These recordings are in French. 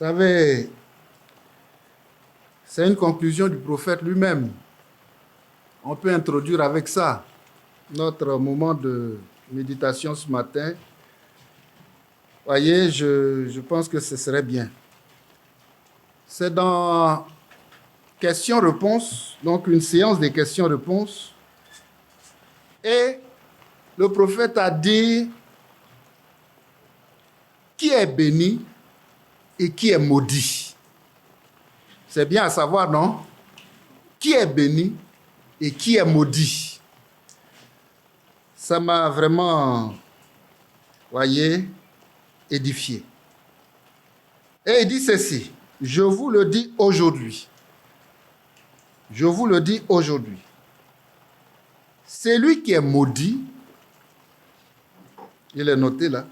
savez, c'est une conclusion du prophète lui-même. On peut introduire avec ça notre moment de méditation ce matin. Voyez, je pense que ce serait bien. C'est dans questions-réponses, donc une séance de questions-réponses. Et le prophète a dit qui est béni et qui est maudit. C'est bien à savoir, non? Qui est béni et qui est maudit. Ça m'a vraiment, voyez, édifié. Et il dit ceci, je vous le dis aujourd'hui. Je vous le dis aujourd'hui. Celui qui est maudit, il est noté là,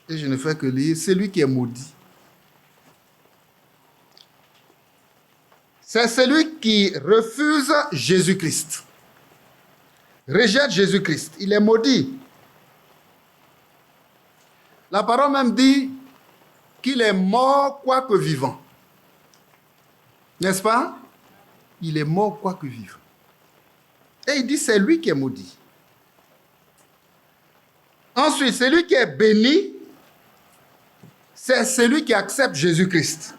et je ne fais que lire, celui qui est maudit. C'est celui qui refuse Jésus-Christ, rejette Jésus-Christ. Il est maudit. La parole même dit qu'il est mort quoique vivant. N'est-ce pas? Il est mort quoique vivant. Et il dit c'est lui qui est maudit. Ensuite, celui qui est béni, c'est celui qui accepte Jésus-Christ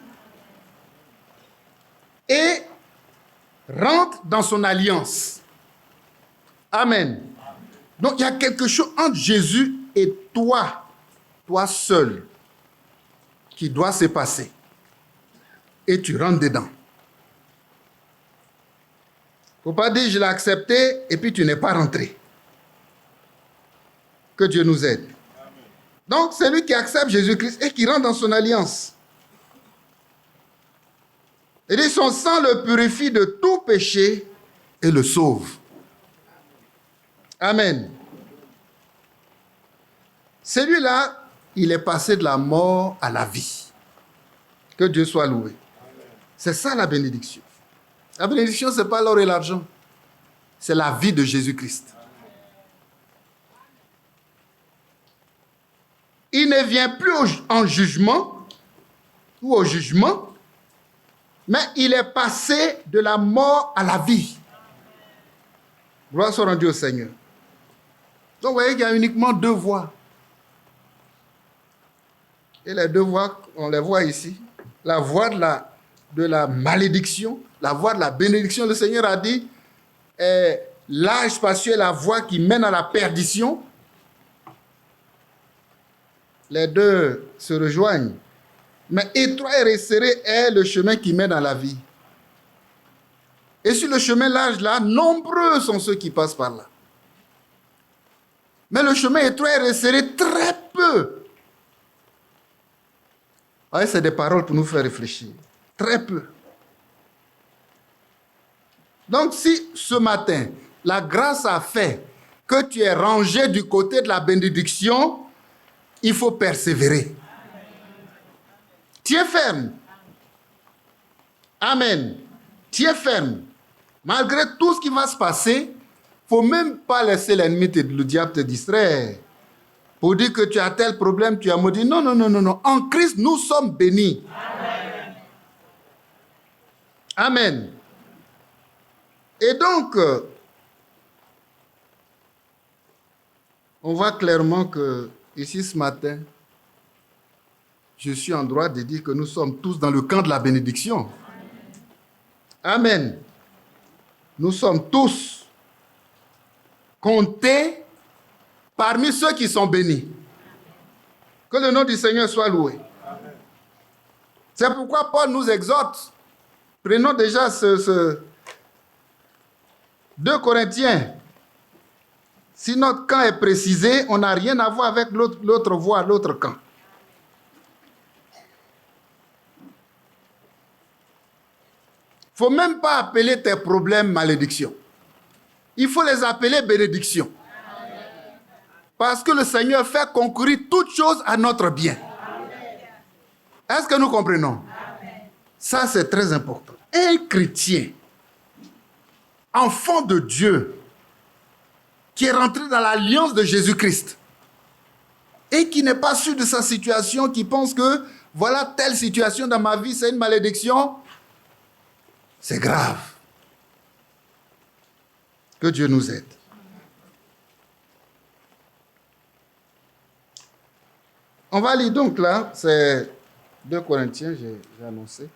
et rentre dans son alliance. Amen. Donc, il y a quelque chose entre Jésus et toi seul, qui doit se passer. Et tu rentres dedans. Il ne faut pas dire je l'ai accepté et puis tu n'es pas rentré. Que Dieu nous aide. Amen. Donc, c'est lui qui accepte Jésus-Christ et qui rentre dans son alliance. Il dit son sang le purifie de tout péché et le sauve. Amen. Celui-là, il est passé de la mort à la vie. Que Dieu soit loué. C'est ça la bénédiction. La bénédiction, ce n'est pas l'or et l'argent. C'est la vie de Jésus-Christ. Il ne vient plus en jugement ou au jugement, mais il est passé de la mort à la vie. Gloire soit rendue au Seigneur. Donc, vous voyez qu'il y a uniquement deux voies. Et les deux voies, on les voit ici. La voie de la malédiction, la voie de la bénédiction. Le Seigneur a dit, l'âge spacieux est la voie qui mène à la perdition. Les deux se rejoignent. Mais étroit et resserré est le chemin qui mène à la vie. Et sur le chemin large là, nombreux sont ceux qui passent par là. Mais le chemin étroit et resserré, très peu. Ouais, c'est des paroles pour nous faire réfléchir. Très peu. Donc si ce matin, la grâce a fait que tu es rangé du côté de la bénédiction, il faut persévérer. Tiens ferme. Amen. Tiens ferme. Malgré tout ce qui va se passer, il ne faut même pas laisser l'ennemi, le diable te distraire. Pour dire que tu as tel problème, tu as maudit. Non, non, non, non, non. En Christ, nous sommes bénis. Amen. Amen. Et donc, on voit clairement que ici ce matin, je suis en droit de dire que nous sommes tous dans le camp de la bénédiction. Amen. Nous sommes tous comptés parmi ceux qui sont bénis. Que le nom du Seigneur soit loué. Amen. C'est pourquoi Paul nous exhorte. Prenons déjà ce 2 Corinthiens. Si notre camp est précisé, on n'a rien à voir avec l'autre voie, l'autre camp. Il ne faut même pas appeler tes problèmes malédiction. Il faut les appeler bénédiction. Parce que le Seigneur fait concourir toutes choses à notre bien. Est-ce que nous comprenons? Ça, c'est très important. Un chrétien, enfant de Dieu, qui est rentré dans l'alliance de Jésus-Christ, et qui n'est pas sûr de sa situation, qui pense que voilà telle situation dans ma vie, c'est une malédiction, c'est grave. Que Dieu nous aide. On va lire donc là, c'est 2 Corinthiens, j'ai annoncé.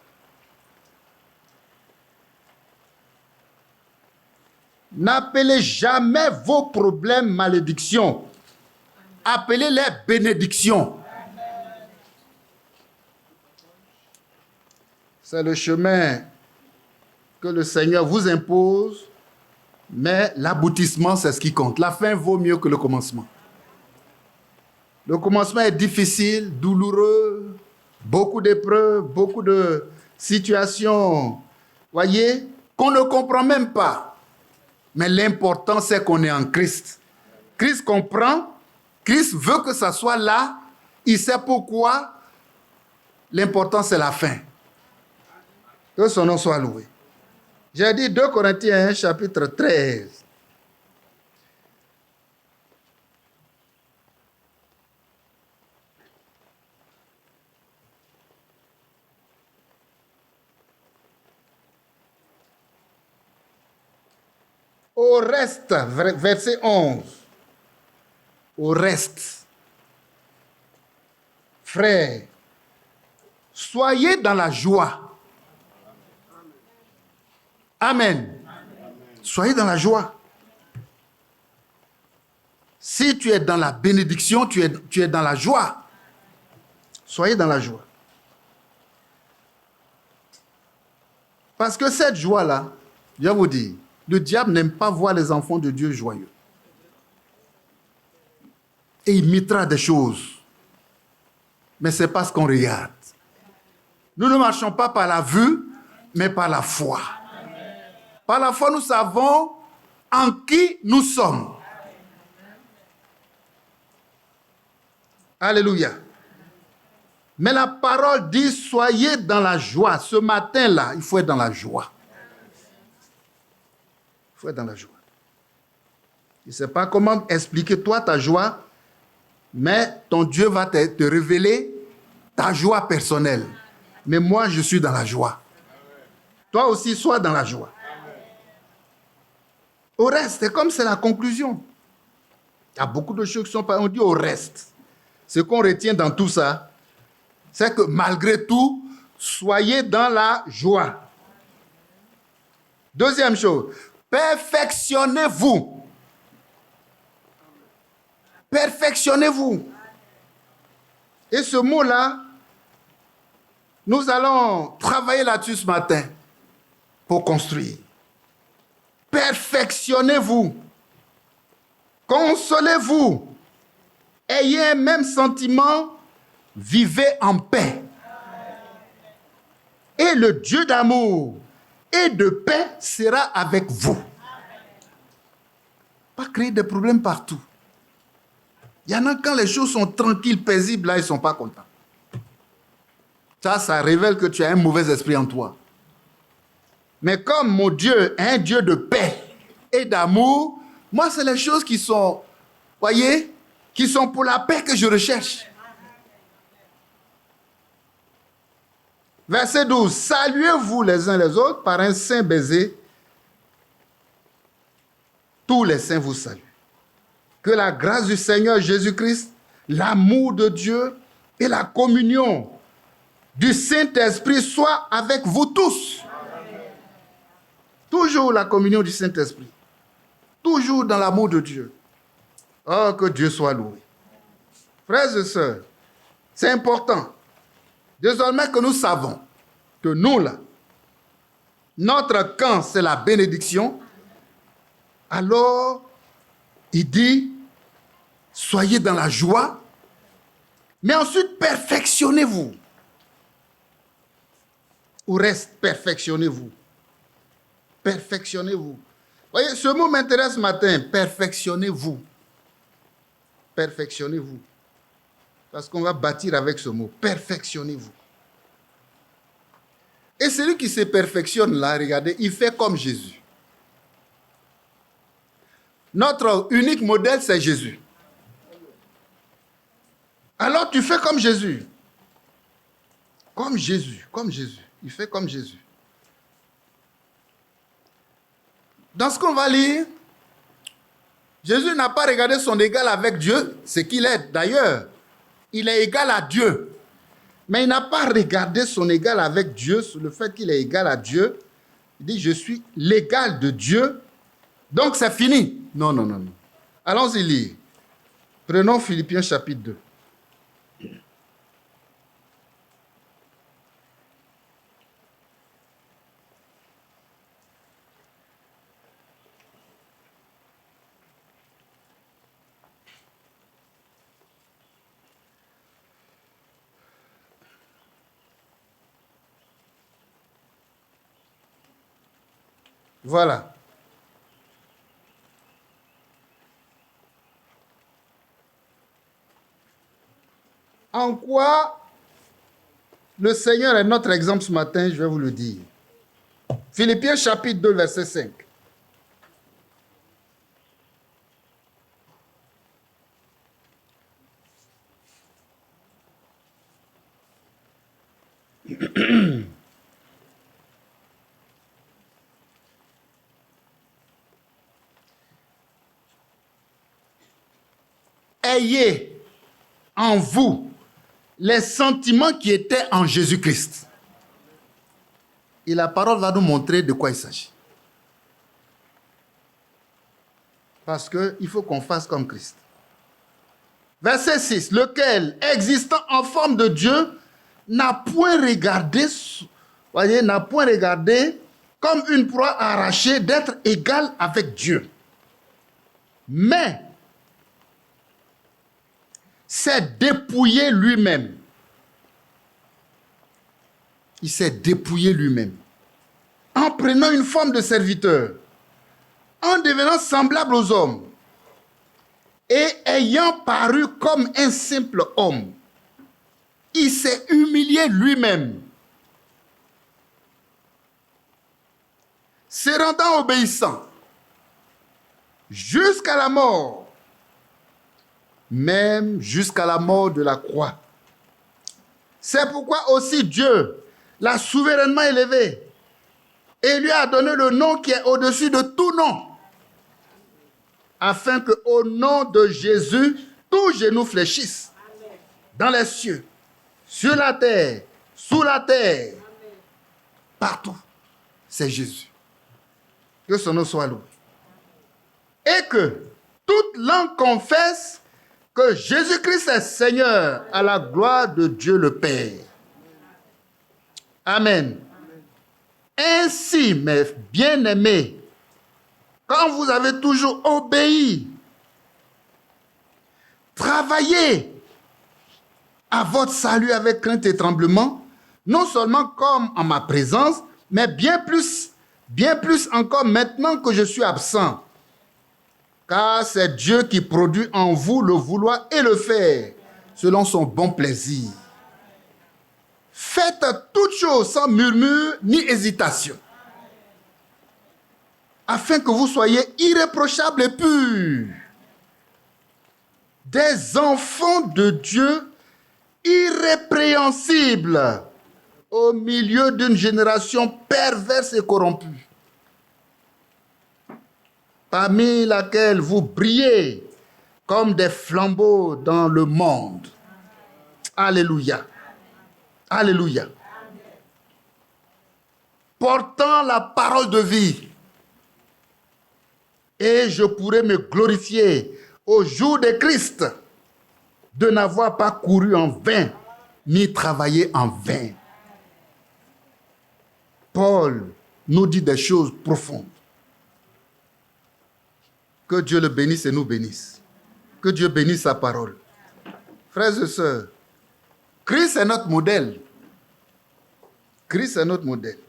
N'appelez jamais vos problèmes malédictions. Appelez-les bénédictions. C'est le chemin que le Seigneur vous impose, mais l'aboutissement, c'est ce qui compte. La fin vaut mieux que le commencement. Le commencement est difficile, douloureux, beaucoup d'épreuves, beaucoup de situations, voyez, qu'on ne comprend même pas. Mais l'important, c'est qu'on est en Christ. Christ comprend, Christ veut que ça soit là, il sait pourquoi. L'important, c'est la fin. Que son nom soit loué. J'ai dit 2 Corinthiens, chapitre 13. Au reste, verset 11. Au reste, frères, soyez dans la joie. Amen. Soyez dans la joie. Si tu es dans la bénédiction, tu es dans la joie. Soyez dans la joie. Parce que cette joie-là, je vous dis, le diable n'aime pas voir les enfants de Dieu joyeux. Et il mettra des choses. Mais ce n'est pas ce qu'on regarde. Nous ne marchons pas par la vue, mais par la foi. Par la foi, nous savons en qui nous sommes. Alléluia. Mais la parole dit, soyez dans la joie. Ce matin-là, il faut être dans la joie. Il faut être dans la joie. Je ne sais pas comment expliquer toi ta joie, mais ton Dieu va te révéler ta joie personnelle. Mais moi, je suis dans la joie. Toi aussi, sois dans la joie. Au reste, c'est comme c'est la conclusion. Il y a beaucoup de choses qui sont pas... On dit au reste. Ce qu'on retient dans tout ça, c'est que malgré tout, soyez dans la joie. Deuxième chose, perfectionnez-vous. Perfectionnez-vous. Et ce mot-là, nous allons travailler là-dessus ce matin pour construire. Perfectionnez-vous. Consolez-vous. Ayez un même sentiment. Vivez en paix. Et le Dieu d'amour et de paix sera avec vous. Pas créer des problèmes partout. Il y en a quand les choses sont tranquilles, paisibles, là, ils ne sont pas contents. Ça révèle que tu as un mauvais esprit en toi. Mais comme mon Dieu est un Dieu de paix et d'amour, moi, c'est les choses qui sont, voyez, qui sont pour la paix que je recherche. Verset 12. Saluez-vous les uns les autres par un saint baiser. Tous les saints vous saluent. Que la grâce du Seigneur Jésus-Christ, l'amour de Dieu et la communion du Saint-Esprit soient avec vous tous. Toujours la communion du Saint-Esprit. Toujours dans l'amour de Dieu. Oh, que Dieu soit loué. Frères et sœurs, c'est important. Désormais que nous savons que nous, là, notre camp, c'est la bénédiction, alors, il dit, soyez dans la joie, mais ensuite, perfectionnez-vous. Ou reste, perfectionnez-vous. Perfectionnez-vous. Voyez, ce mot m'intéresse ce matin, perfectionnez-vous. Perfectionnez-vous. Parce qu'on va bâtir avec ce mot, perfectionnez-vous. Et celui qui se perfectionne là, regardez, il fait comme Jésus. Notre unique modèle, c'est Jésus. Alors tu fais comme Jésus. Comme Jésus, comme Jésus. Il fait comme Jésus. Dans ce qu'on va lire, Jésus n'a pas regardé son égal avec Dieu, ce qu'il est d'ailleurs. Il est égal à Dieu. Mais il n'a pas regardé son égal avec Dieu, sur le fait qu'il est égal à Dieu. Il dit, je suis l'égal de Dieu, donc c'est fini. Non, non, non, non. Allons-y lire. Prenons Philippiens chapitre 2. Voilà. En quoi le Seigneur est notre exemple ce matin, je vais vous le dire. Philippiens chapitre 2, verset 5. Ayez en vous les sentiments qui étaient en Jésus-Christ. Et la parole va nous montrer de quoi il s'agit. Parce qu'il faut qu'on fasse comme Christ. Verset 6. Lequel, existant en forme de Dieu, n'a point regardé comme une proie arrachée d'être égal avec Dieu. Mais s'est dépouillé lui-même. Il s'est dépouillé lui-même. En prenant une forme de serviteur, en devenant semblable aux hommes, et ayant paru comme un simple homme, il s'est humilié lui-même, se rendant obéissant jusqu'à la mort, même jusqu'à la mort de la croix. C'est pourquoi aussi Dieu l'a souverainement élevé et lui a donné le nom qui est au-dessus de tout nom, afin qu'au nom de Jésus, tous genoux fléchissent, dans les cieux, sur la terre, sous la terre, partout. C'est Jésus. Que son nom soit loué. Et que toute langue confesse que Jésus-Christ est Seigneur, à la gloire de Dieu le Père. Amen. Ainsi, mes bien-aimés, quand vous avez toujours obéi, travaillez à votre salut avec crainte et tremblement, non seulement comme en ma présence, mais bien plus encore maintenant que je suis absent. Car c'est Dieu qui produit en vous le vouloir et le faire, selon son bon plaisir. Faites toutes choses sans murmure ni hésitation, afin que vous soyez irréprochables et purs, des enfants de Dieu irrépréhensibles au milieu d'une génération perverse et corrompue, parmi laquelle vous brillez comme des flambeaux dans le monde. Alléluia. Alléluia. Portant la parole de vie, et je pourrai me glorifier au jour de Christ de n'avoir pas couru en vain, ni travaillé en vain. Paul nous dit des choses profondes. Que Dieu le bénisse et nous bénisse. Que Dieu bénisse sa parole. Frères et sœurs, Christ est notre modèle. Christ est notre modèle.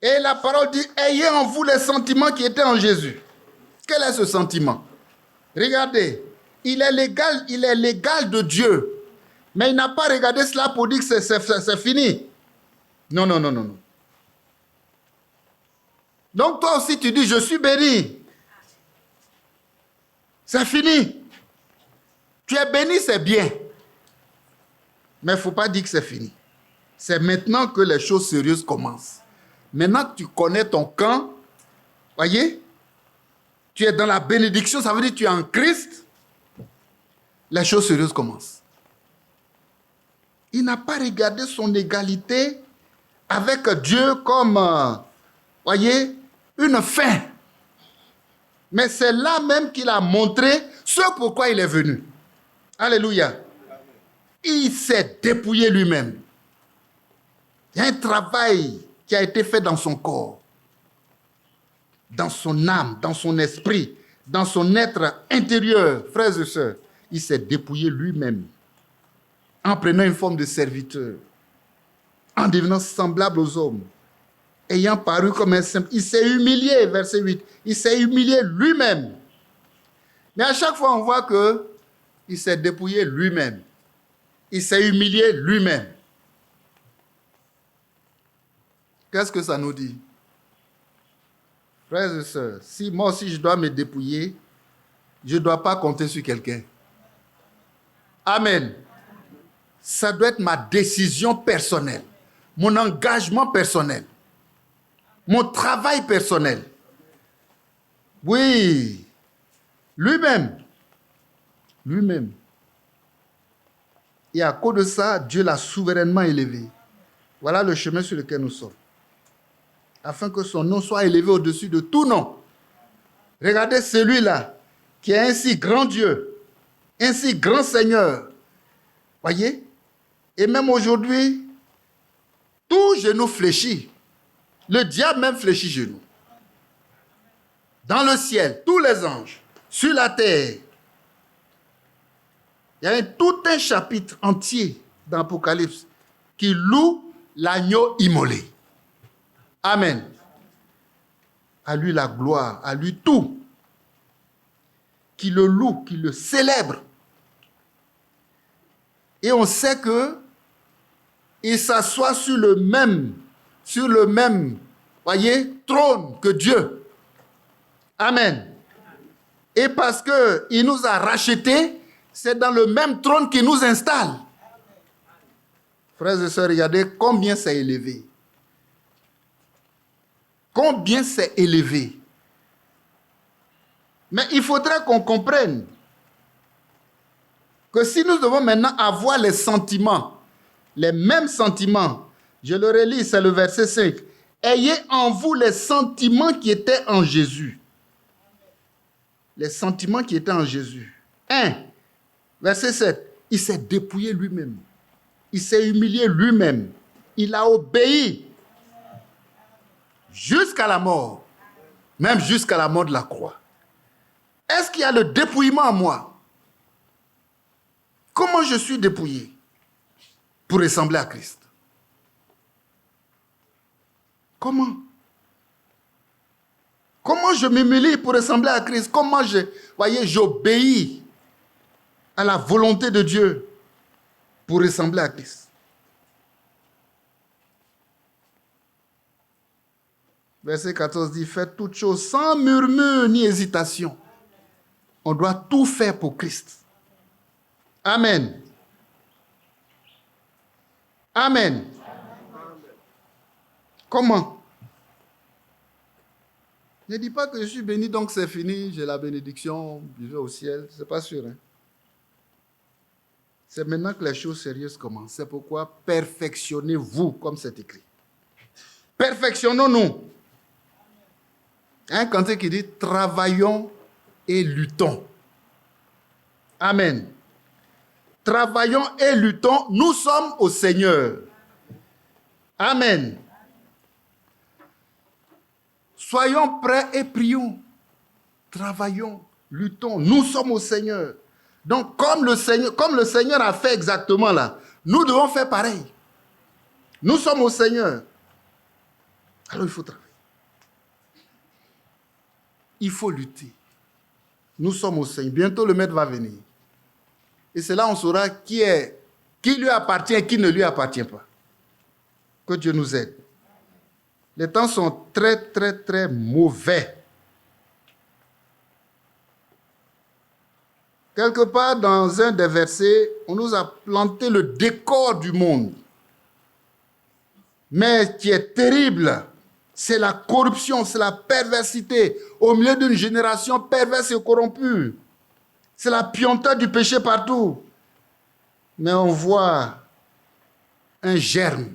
Et la parole dit, ayez en vous les sentiments qui étaient en Jésus. Quel est ce sentiment? Regardez, il est l'égal de Dieu. Mais il n'a pas regardé cela pour dire que c'est fini. Non, non, non, non, non. Donc toi aussi tu dis, je suis béni. C'est fini. Tu es béni, c'est bien. Mais il ne faut pas dire que c'est fini. C'est maintenant que les choses sérieuses commencent. Maintenant que tu connais ton camp, voyez, tu es dans la bénédiction, ça veut dire que tu es en Christ, les choses sérieuses commencent. Il n'a pas regardé son égalité avec Dieu comme, voyez, une fin. Mais c'est là même qu'il a montré ce pourquoi il est venu. Alléluia. Il s'est dépouillé lui-même. Il y a un travail qui a été fait dans son corps, dans son âme, dans son esprit, dans son être intérieur, frères et sœurs. Il s'est dépouillé lui-même en prenant une forme de serviteur, en devenant semblable aux hommes, ayant paru comme un simple. Il s'est humilié, verset 8. Il s'est humilié lui-même. Mais à chaque fois, on voit qu'il s'est dépouillé lui-même. Il s'est humilié lui-même. Qu'est-ce que ça nous dit? Frères et sœurs, si moi aussi je dois me dépouiller, je ne dois pas compter sur quelqu'un. Amen. Ça doit être ma décision personnelle, mon engagement personnel, mon travail personnel. Oui, lui-même. Lui-même. Et à cause de ça, Dieu l'a souverainement élevé. Voilà le chemin sur lequel nous sommes. Afin que son nom soit élevé au-dessus de tout nom. Regardez celui-là, qui est ainsi grand Dieu, ainsi grand Seigneur. Voyez? Et même aujourd'hui, tout genou fléchit. Le diable même fléchit genou. Dans le ciel, tous les anges, sur la terre. Il y a tout un chapitre entier dans l'Apocalypse qui loue l'agneau immolé. Amen. À lui la gloire, à lui tout. Qui le loue, qui le célèbre. Et on sait que il s'assoit sur le même, voyez, trône que Dieu. Amen. Et parce qu'il nous a rachetés, c'est dans le même trône qu'il nous installe. Frères et sœurs, regardez combien c'est élevé. Combien c'est élevé. Mais il faudrait qu'on comprenne que si nous devons maintenant avoir les sentiments, les mêmes sentiments, je le relis, c'est le verset 5. Ayez en vous les sentiments qui étaient en Jésus. Les sentiments qui étaient en Jésus. 1, verset 7. Il s'est dépouillé lui-même. Il s'est humilié lui-même. Il a obéi jusqu'à la mort, même jusqu'à la mort de la croix. Est-ce qu'il y a le dépouillement en moi? Comment je suis dépouillé pour ressembler à Christ? Comment? Comment je m'humilie pour ressembler à Christ? Comment j'obéis à la volonté de Dieu pour ressembler à Christ? Verset 14 dit, faites toutes choses sans murmure ni hésitation. On doit tout faire pour Christ. Amen. Amen. Comment? Ne dis pas que je suis béni, donc c'est fini, j'ai la bénédiction, je vais au ciel. Ce n'est pas sûr. Hein? C'est maintenant que les choses sérieuses commencent. C'est pourquoi perfectionnez-vous, comme c'est écrit. Perfectionnons-nous. Un cantique qui dit travaillons et luttons. Amen. Travaillons et luttons. Nous sommes au Seigneur. Amen. Soyons prêts et prions. Travaillons, luttons. Nous sommes au Seigneur. Donc, comme le Seigneur a fait exactement là, nous devons faire pareil. Nous sommes au Seigneur. Alors, il faut travailler. Il faut lutter. Nous sommes au Seigneur. Bientôt, le Maître va venir. Et c'est là qu'on saura qui lui appartient et qui ne lui appartient pas. Que Dieu nous aide. Les temps sont très, très, très mauvais. Quelque part dans un des versets, on nous a planté le décor du monde. Mais ce qui est terrible, c'est la corruption, c'est la perversité au milieu d'une génération perverse et corrompue. C'est la puanteur du péché partout. Mais on voit un germe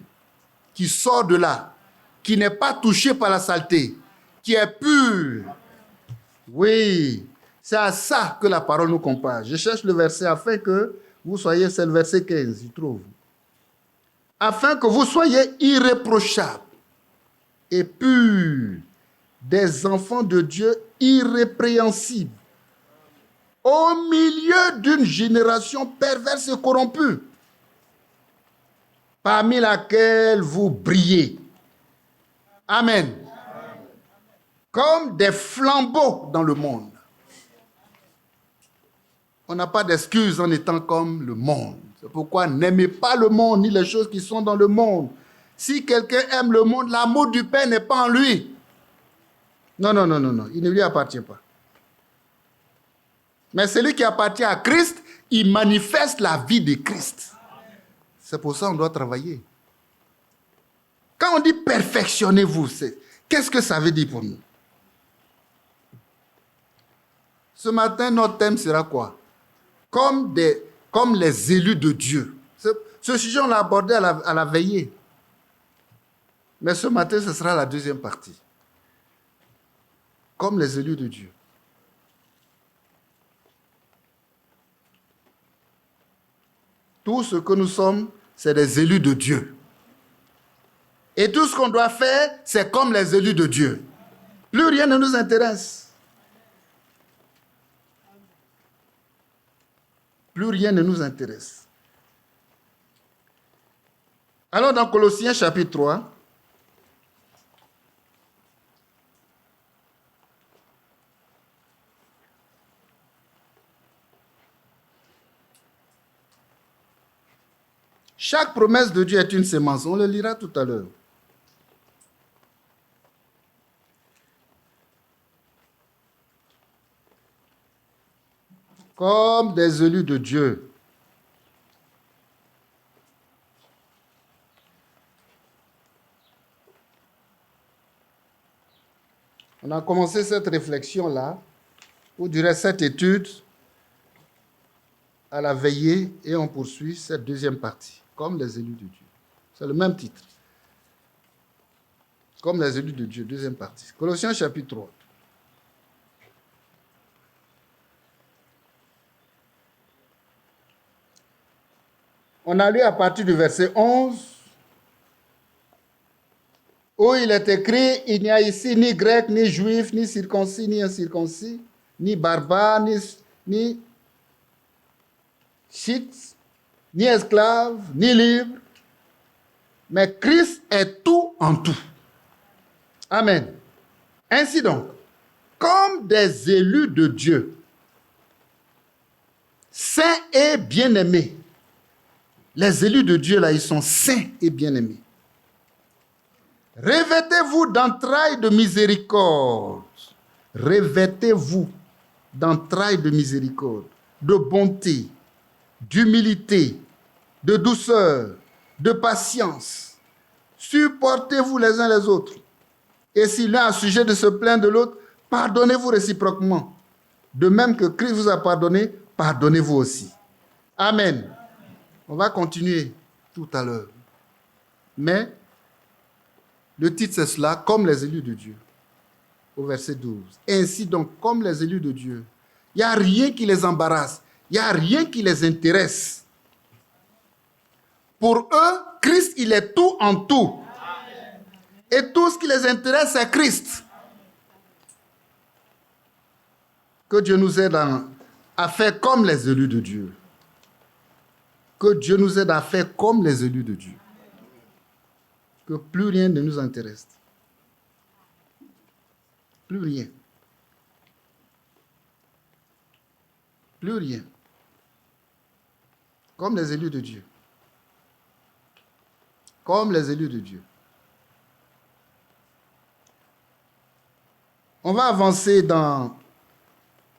qui sort de là, qui n'est pas touché par la saleté, qui est pur. Oui, c'est à ça que la parole nous compare. Je cherche le verset afin que vous soyez, c'est le verset 15, je trouve. Afin que vous soyez irréprochables et purs, des enfants de Dieu irrépréhensibles, au milieu d'une génération perverse et corrompue, parmi laquelle vous brillez. Amen. Comme des flambeaux dans le monde. On n'a pas d'excuse en étant comme le monde. C'est pourquoi n'aimez pas le monde ni les choses qui sont dans le monde. Si quelqu'un aime le monde, l'amour du Père n'est pas en lui. Non, non, non, non, non, il ne lui appartient pas. Mais celui qui appartient à Christ, il manifeste la vie de Christ. C'est pour ça qu'on doit travailler. Quand on dit perfectionnez-vous, qu'est-ce que ça veut dire pour nous? Ce matin, notre thème sera quoi? Comme les élus de Dieu. Ce sujet, on l'a abordé à la veillée. Mais ce matin, ce sera la deuxième partie. Comme les élus de Dieu. Tout ce que nous sommes, c'est des élus de Dieu. Et tout ce qu'on doit faire, c'est comme les élus de Dieu. Plus rien ne nous intéresse. Plus rien ne nous intéresse. Alors dans Colossiens chapitre 3, chaque promesse de Dieu est une sémence. On le lira tout à l'heure. Comme des élus de Dieu. On a commencé cette réflexion-là, ou durant cette étude, à la veillée, et on poursuit cette deuxième partie, comme les élus de Dieu. C'est le même titre. Comme les élus de Dieu, deuxième partie. Colossiens chapitre 3. On a lu à partir du verset 11, où il est écrit, il n'y a ici ni grec, ni juif, ni circoncis, ni incirconcis, ni barbare, ni chiite, ni esclave, ni libre, mais Christ est tout en tout. Amen. Ainsi donc, comme des élus de Dieu, saints et bien-aimés, les élus de Dieu, là, ils sont saints et bien-aimés. Revêtez-vous d'entrailles de miséricorde. Revêtez-vous d'entrailles de miséricorde, de bonté, d'humilité, de douceur, de patience. Supportez-vous les uns les autres. Et si l'un a sujet de se plaindre de l'autre, pardonnez-vous réciproquement. De même que Christ vous a pardonné, pardonnez-vous aussi. Amen. On va continuer tout à l'heure. Mais le titre c'est cela, comme les élus de Dieu. Au verset 12. Ainsi donc, comme les élus de Dieu, il n'y a rien qui les embarrasse. Il n'y a rien qui les intéresse. Pour eux, Christ, il est tout en tout. Et tout ce qui les intéresse, c'est Christ. Que Dieu nous aide à faire comme les élus de Dieu. Que Dieu nous aide à faire comme les élus de Dieu. Que plus rien ne nous intéresse. Plus rien. Plus rien. Comme les élus de Dieu. Comme les élus de Dieu. On va avancer dans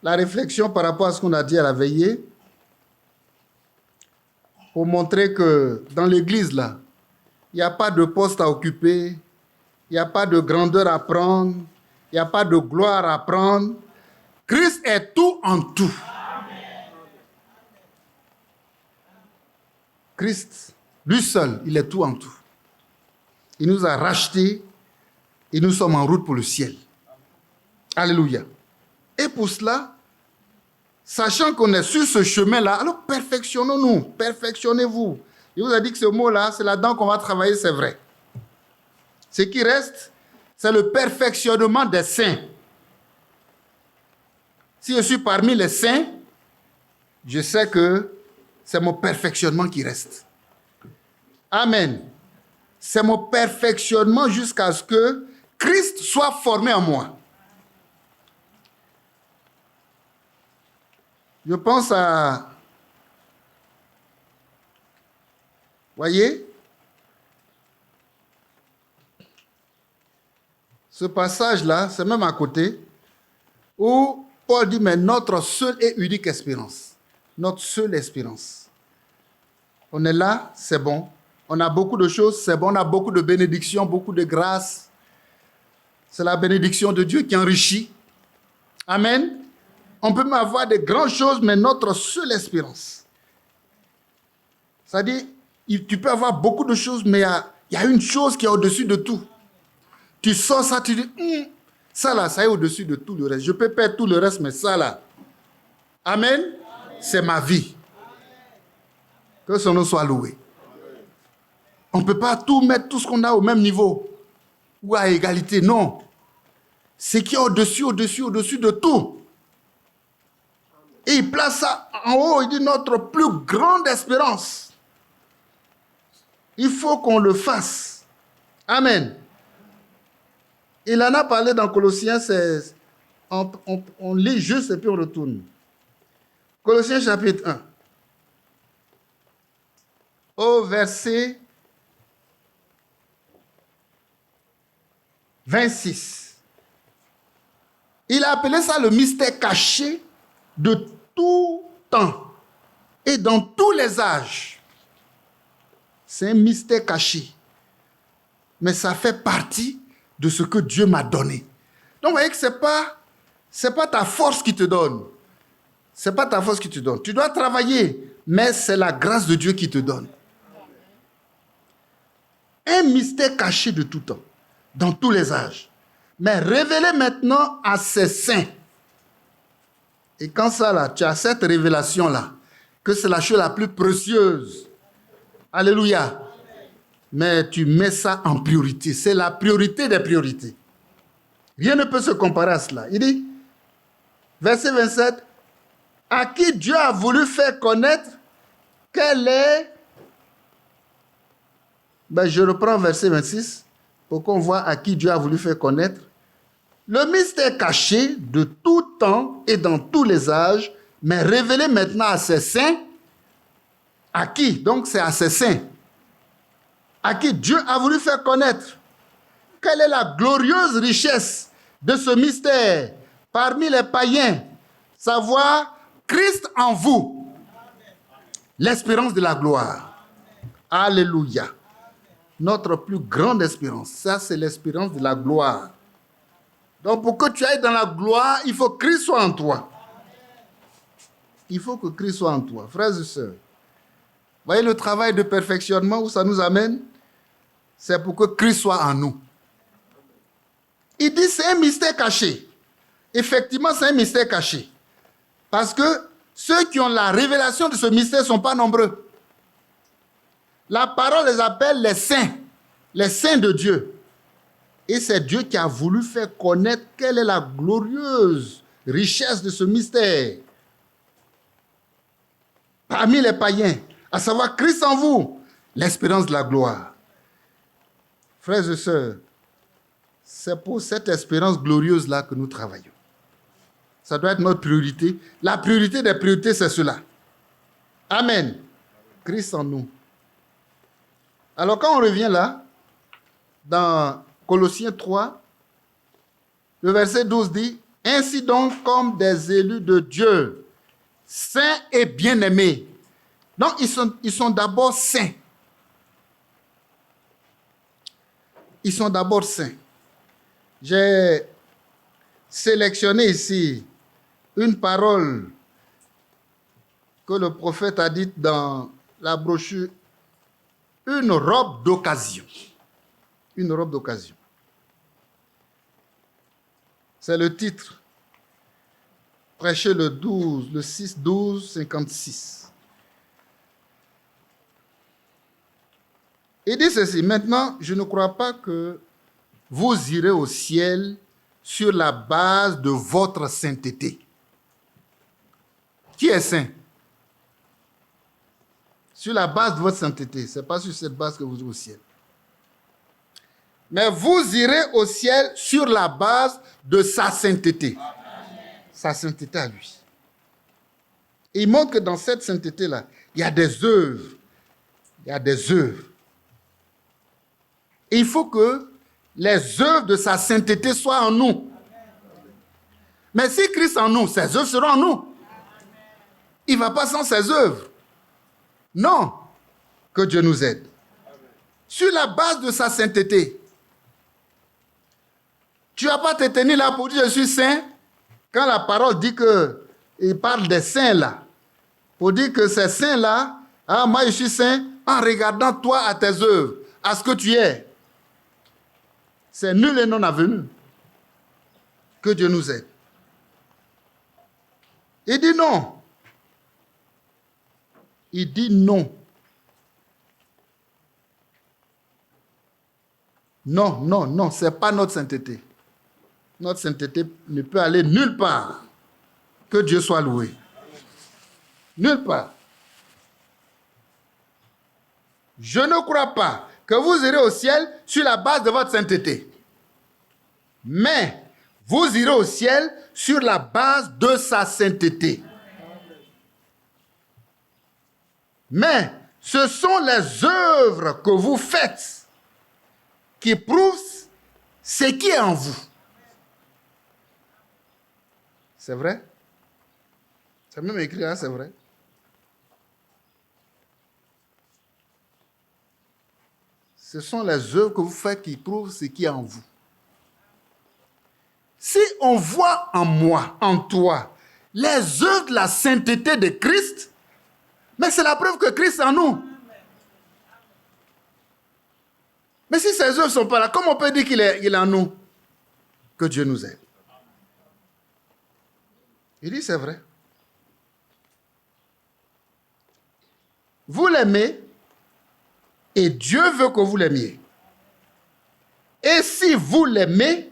la réflexion par rapport à ce qu'on a dit à la veillée, pour montrer que dans l'église, là, il n'y a pas de poste à occuper, il n'y a pas de grandeur à prendre, il n'y a pas de gloire à prendre. Christ est tout en tout. Christ, lui seul, il est tout en tout. Il nous a rachetés et nous sommes en route pour le ciel. Alléluia. Et pour cela, sachant qu'on est sur ce chemin-là, alors perfectionnons-nous, perfectionnez-vous. Je vous ai dit que ce mot-là, c'est là-dedans qu'on va travailler, c'est vrai. Ce qui reste, c'est le perfectionnement des saints. Si je suis parmi les saints, je sais que c'est mon perfectionnement qui reste. Amen. C'est mon perfectionnement jusqu'à ce que Christ soit formé en moi. Je pense à... Voyez? Ce passage-là, c'est même à côté, où Paul dit, mais notre seule et unique espérance. Notre seule espérance. On est là, c'est bon. On a beaucoup de choses, c'est bon. On a beaucoup de bénédictions, beaucoup de grâces. C'est la bénédiction de Dieu qui enrichit. Amen. On peut même avoir de grandes choses, mais notre seule espérance. C'est-à-dire, tu peux avoir beaucoup de choses, mais il y a une chose qui est au-dessus de tout. Tu sors ça, tu dis, ça là, ça est au-dessus de tout le reste. Je peux perdre tout le reste, mais ça là. Amen. C'est ma vie. Que son nom soit loué. On ne peut pas tout mettre, tout ce qu'on a au même niveau ou à égalité. Non. Ce qui est au-dessus de tout. Et il place ça en haut, il dit notre plus grande espérance. Il faut qu'on le fasse. Amen. Il en a parlé dans Colossiens 16. On lit juste et puis on retourne. Colossiens chapitre 1. Au verset 26. Il a appelé ça le mystère caché de tout temps et dans tous les âges. C'est un mystère caché. Mais ça fait partie de ce que Dieu m'a donné. Donc, vous voyez que ce n'est pas ta force qui te donne. Ce n'est pas ta force qui te donne. Tu dois travailler, mais c'est la grâce de Dieu qui te donne. Un mystère caché de tout temps, dans tous les âges, mais révélé maintenant à ses saints. Et quand ça, là, tu as cette révélation-là, que c'est la chose la plus précieuse. Alléluia. Mais tu mets ça en priorité. C'est la priorité des priorités. Rien ne peut se comparer à cela. Il dit, verset 27, à qui Dieu a voulu faire connaître quelle est... je reprends verset 26 pour qu'on voit à qui Dieu a voulu faire connaître le mystère caché de tout temps et dans tous les âges, mais révélé maintenant à ses saints. À qui? Donc c'est à ses saints. À qui Dieu a voulu faire connaître quelle est la glorieuse richesse de ce mystère parmi les païens, savoir Christ en vous, l'espérance de la gloire. Alléluia. Notre plus grande espérance, ça c'est l'espérance de la gloire. Donc pour que tu ailles dans la gloire, il faut que Christ soit en toi. Il faut que Christ soit en toi. Frères et sœurs, voyez le travail de perfectionnement où ça nous amène? C'est pour que Christ soit en nous. Il dit c'est un mystère caché. Effectivement, c'est un mystère caché. Parce que ceux qui ont la révélation de ce mystère ne sont pas nombreux. La parole les appelle les saints de Dieu. Et c'est Dieu qui a voulu faire connaître quelle est la glorieuse richesse de ce mystère. Parmi les païens, à savoir Christ en vous, l'espérance de la gloire. Frères et sœurs, c'est pour cette espérance glorieuse-là que nous travaillons. Ça doit être notre priorité. La priorité des priorités, c'est cela. Amen. Christ en nous. Alors quand on revient là, dans Colossiens 3, le verset 12 dit, Ainsi donc, comme des élus de Dieu, saints et bien-aimés. Donc, ils sont d'abord saints. Ils sont d'abord saints. J'ai sélectionné ici une parole que le prophète a dite dans la brochure, une robe d'occasion. Une robe d'occasion. C'est le titre. Prêcher le 6-12-56. Il dit ceci, maintenant, je ne crois pas que vous irez au ciel sur la base de votre sainteté. Qui est saint? Sur la base de votre sainteté. Ce n'est pas sur cette base que vous irez au ciel. Mais vous irez au ciel sur la base de sa sainteté. Sa sainteté à lui. Et il montre que dans cette sainteté-là, il y a des œuvres. Il y a des œuvres. Et il faut que les œuvres de sa sainteté soient en nous. Mais si Christ est en nous, ses œuvres seront en nous. Il ne va pas sans ses œuvres. Non. Que Dieu nous aide. Sur la base de sa sainteté. Tu ne vas pas te tenir là pour dire je suis saint. Quand la parole dit qu'il parle des saints là. Pour dire que ces saints là, ah, moi je suis saint en regardant toi à tes œuvres, à ce que tu es. C'est nul et non avenu. Que Dieu nous aide. Il dit non. Il dit non. Non, non, non, ce n'est pas notre sainteté. Notre sainteté ne peut aller nulle part. Que Dieu soit loué. Nulle part. Je ne crois pas que vous irez au ciel sur la base de votre sainteté. Mais vous irez au ciel sur la base de sa sainteté. Mais ce sont les œuvres que vous faites qui prouvent ce qui est en vous. C'est vrai? C'est même écrit là, c'est vrai. Ce sont les œuvres que vous faites qui prouvent ce qui est en vous. Si on voit en moi, en toi, les œuvres de la sainteté de Christ, mais c'est la preuve que Christ est en nous. Mais si ces œuvres ne sont pas là, comment on peut dire qu'il est en nous? Que Dieu nous aide. Il dit c'est vrai. Vous l'aimez et Dieu veut que vous l'aimiez. Et si vous l'aimez,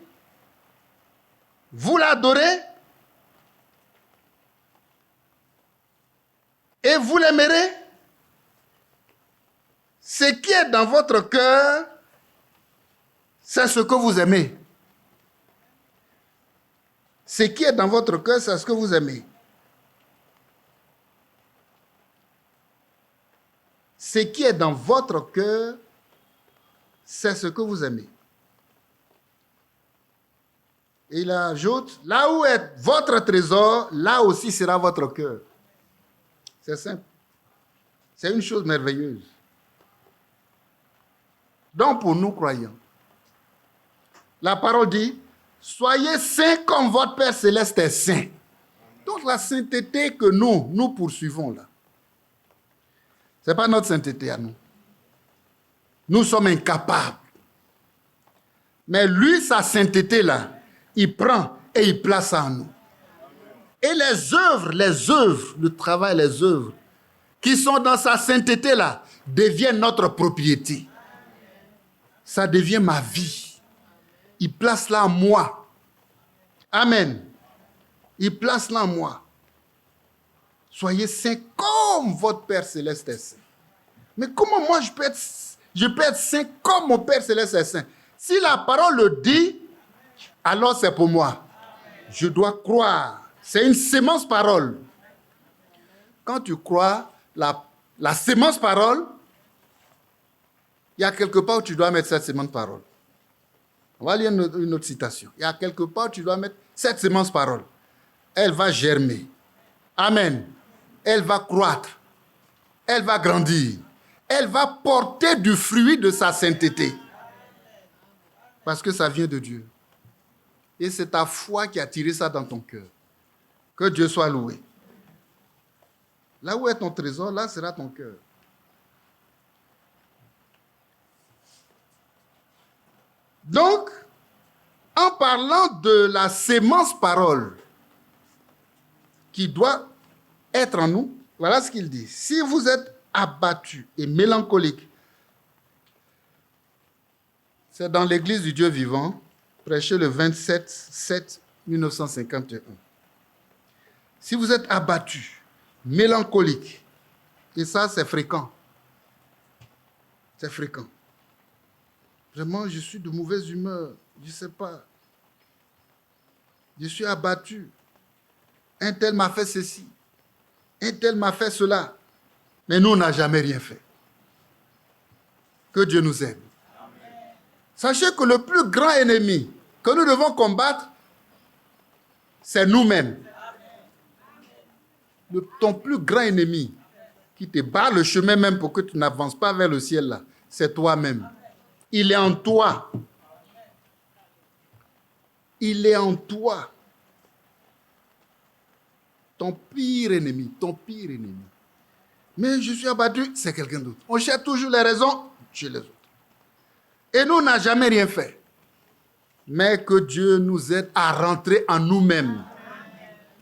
vous l'adorez et vous l'aimerez. Ce qui est dans votre cœur, c'est ce que vous aimez. Ce qui est dans votre cœur, c'est ce que vous aimez. Ce qui est dans votre cœur, c'est ce que vous aimez. Et il ajoute, là où est votre trésor, là aussi sera votre cœur. C'est simple. C'est une chose merveilleuse. Donc pour nous croyants, la parole dit, soyez saints comme votre Père Céleste est saint. Donc la sainteté que nous poursuivons là, ce n'est pas notre sainteté à nous. Nous sommes incapables. Mais lui, sa sainteté là, il prend et il place en nous. Et les œuvres, le travail, les œuvres qui sont dans sa sainteté là, deviennent notre propriété. Ça devient ma vie. Il place là en moi. Amen. Il place là en moi. Soyez saints comme votre Père Céleste est saint. Mais comment moi je peux être saint comme mon Père Céleste est saint? Si la parole le dit, alors c'est pour moi. Je dois croire. C'est une sémence parole. Quand tu crois la sémence parole, il y a quelque part où tu dois mettre cette sémence parole. On va lire une autre citation. Il y a quelque part, tu dois mettre cette semence parole. Elle va germer. Amen. Elle va croître. Elle va grandir. Elle va porter du fruit de sa sainteté. Parce que ça vient de Dieu. Et c'est ta foi qui a tiré ça dans ton cœur. Que Dieu soit loué. Là où est ton trésor, là sera ton cœur. Donc, en parlant de la sémence parole qui doit être en nous, voilà ce qu'il dit. Si vous êtes abattu et mélancolique, c'est dans l'Église du Dieu vivant, prêché le 27/7/1951. Si vous êtes abattu, mélancolique, et ça c'est fréquent, c'est fréquent. Vraiment, je suis de mauvaise humeur, je ne sais pas. Je suis abattu. Un tel m'a fait ceci, un tel m'a fait cela. Mais nous, on n'a jamais rien fait. Que Dieu nous aide. Sachez que le plus grand ennemi que nous devons combattre, c'est nous-mêmes. Ton plus grand ennemi qui te barre le chemin même pour que tu n'avances pas vers le ciel là, c'est toi-même. Il est en toi. Il est en toi. Ton pire ennemi, ton pire ennemi. Mais je suis abattu, c'est quelqu'un d'autre. On cherche toujours les raisons chez les autres. Et nous, on n'a jamais rien fait. Mais que Dieu nous aide à rentrer en nous-mêmes.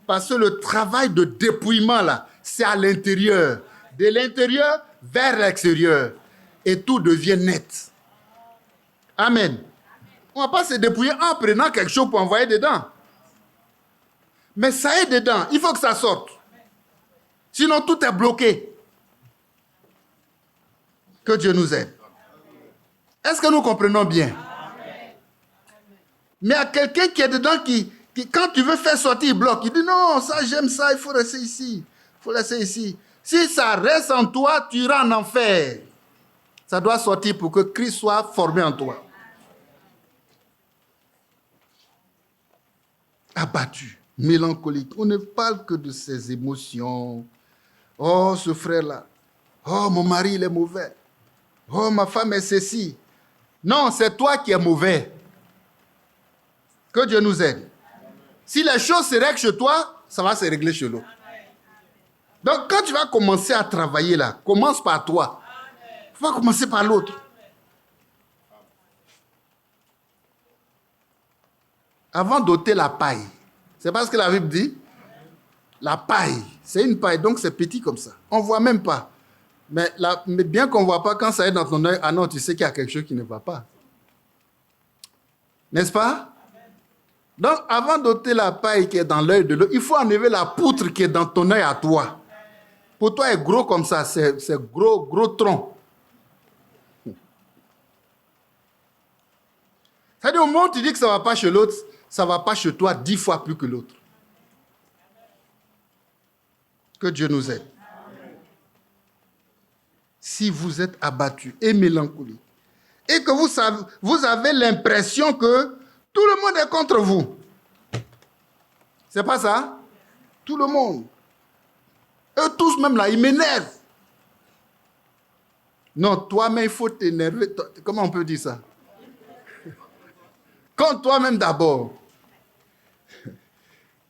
Parce que le travail de dépouillement, là, c'est à l'intérieur. De l'intérieur vers l'extérieur. Et tout devient net. Amen. On ne va pas se dépouiller en prenant quelque chose pour envoyer dedans. Mais ça est dedans. Il faut que ça sorte. Sinon, tout est bloqué. Que Dieu nous aide. Est-ce que nous comprenons bien? Mais il y a quelqu'un qui est dedans qui, quand tu veux faire sortir, il bloque. Il dit non, ça j'aime ça, il faut rester ici. Il faut rester ici. Si ça reste en toi, tu iras en enfer. Ça doit sortir pour que Christ soit formé en toi. Abattu, mélancolique. On ne parle que de ses émotions. Oh, ce frère-là. Oh, mon mari, il est mauvais. Oh, ma femme est ceci. Non, c'est toi qui es mauvais. Que Dieu nous aide. Si les choses se règlent chez toi, ça va se régler chez l'autre. Donc, quand tu vas commencer à travailler là, commence par toi. Il faut pas commencer par l'autre. Avant d'ôter la paille, c'est pas ce que la Bible dit? La paille, c'est une paille, donc c'est petit comme ça. On ne voit même pas. Mais bien qu'on ne voit pas, quand ça est dans ton œil, ah non, tu sais qu'il y a quelque chose qui ne va pas. N'est-ce pas? Donc, avant d'ôter la paille qui est dans l'œil de l'autre, il faut enlever la poutre qui est dans ton œil à toi. Pour toi, est gros comme ça, c'est gros tronc. C'est-à-dire, au moment où tu dis que ça ne va pas chez l'autre, ça ne va pas chez toi 10 fois plus que l'autre. Que Dieu nous aide. Si vous êtes abattu et mélancolique, et que vous avez l'impression que tout le monde est contre vous. C'est pas ça? Tout le monde. Eux tous même là, ils m'énervent. Non, toi-même, il faut t'énerver. Comment on peut dire ça? Contre toi-même d'abord.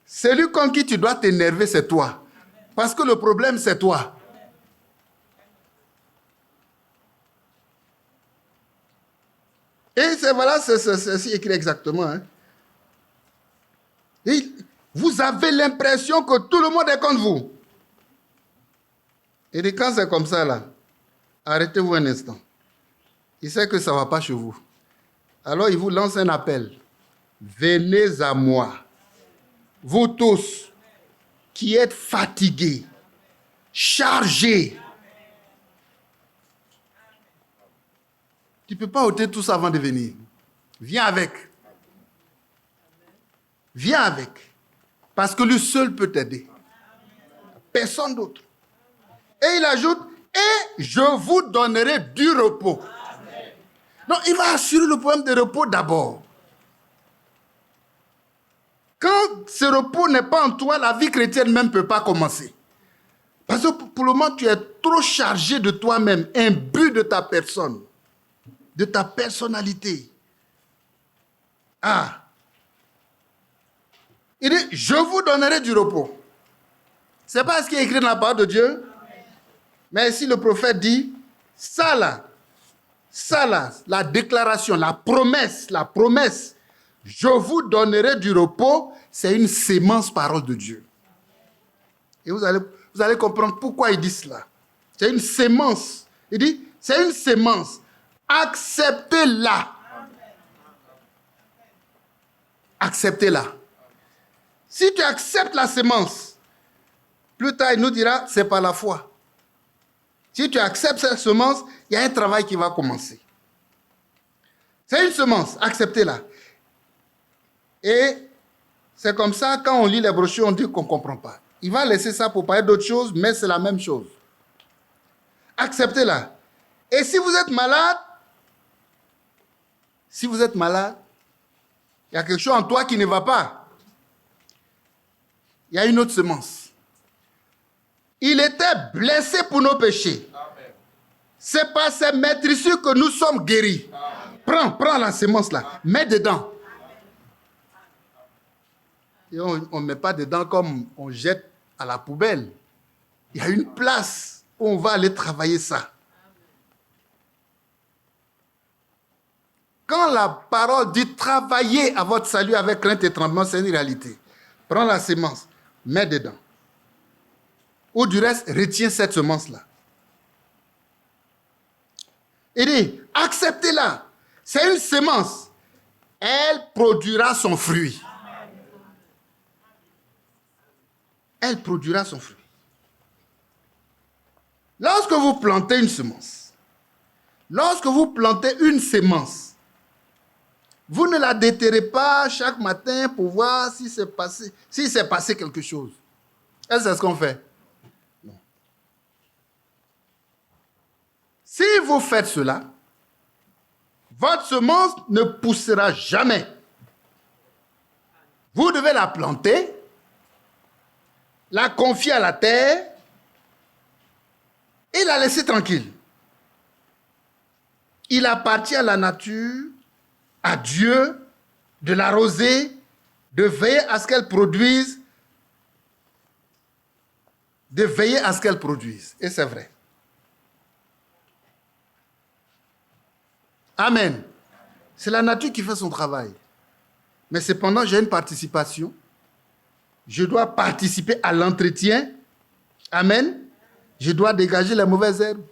Celui contre qui tu dois t'énerver, c'est toi. Parce que le problème, c'est toi. Et c'est voilà, c'est écrit exactement. Hein. Et vous avez l'impression que tout le monde est contre vous. Et quand c'est comme ça, là, arrêtez-vous un instant. Il sait que ça ne va pas chez vous. Alors, il vous lance un appel. Venez à moi, vous tous qui êtes fatigués, chargés. Tu ne peux pas ôter tout ça avant de venir. Viens avec. Viens avec. Parce que lui seul peut t'aider. Personne d'autre. Et il ajoute, et je vous donnerai du repos. Donc, il va assurer le problème de repos d'abord. Quand ce repos n'est pas en toi, la vie chrétienne même ne peut pas commencer. Parce que pour le moment, tu es trop chargé de toi-même, imbu de ta personne, de ta personnalité. Ah. Il dit, je vous donnerai du repos. Ce n'est pas ce qui est écrit dans la parole de Dieu. Mais ici, le prophète dit, ça là, la déclaration, la promesse, je vous donnerai du repos, c'est une sémence parole de Dieu. Et vous allez comprendre pourquoi il dit cela. C'est une sémence. Il dit, c'est une sémence. Acceptez-la. Acceptez-la. Si tu acceptes la sémence, plus tard il nous dira, c'est par la foi. Si tu acceptes cette semence, il y a un travail qui va commencer. C'est une semence, acceptez-la. Et c'est comme ça, quand on lit les brochures, on dit qu'on ne comprend pas. Il va laisser ça pour parler d'autre chose, mais c'est la même chose. Acceptez-la. Et si vous êtes malade, il y a quelque chose en toi qui ne va pas. Il y a une autre semence. Il était blessé pour nos péchés. Amen. C'est par ses maîtrisures que nous sommes guéris. Prends la semence là, mets dedans. Et on ne met pas dedans comme on jette à la poubelle. Il y a une place où on va aller travailler ça. Quand la parole dit travailler à votre salut avec crainte et tremblement, c'est une réalité. Prends la semence, mets dedans. Ou du reste, retiens cette semence-là. Il dit, acceptez-la. C'est une semence. Elle produira son fruit. Elle produira son fruit. Lorsque vous plantez une semence, vous ne la déterrez pas chaque matin pour voir si s'est passé quelque chose. Est-ce que c'est ce qu'on fait? Non. Si vous faites cela, votre semence ne poussera jamais. Vous devez la planter, la confier à la terre et la laisser tranquille. Il appartient à la nature, à Dieu, de l'arroser, de veiller à ce qu'elle produise, Et c'est vrai. Amen. C'est la nature qui fait son travail. Mais cependant, j'ai une participation. Je dois participer à l'entretien. Amen. Je dois dégager les mauvaises herbes.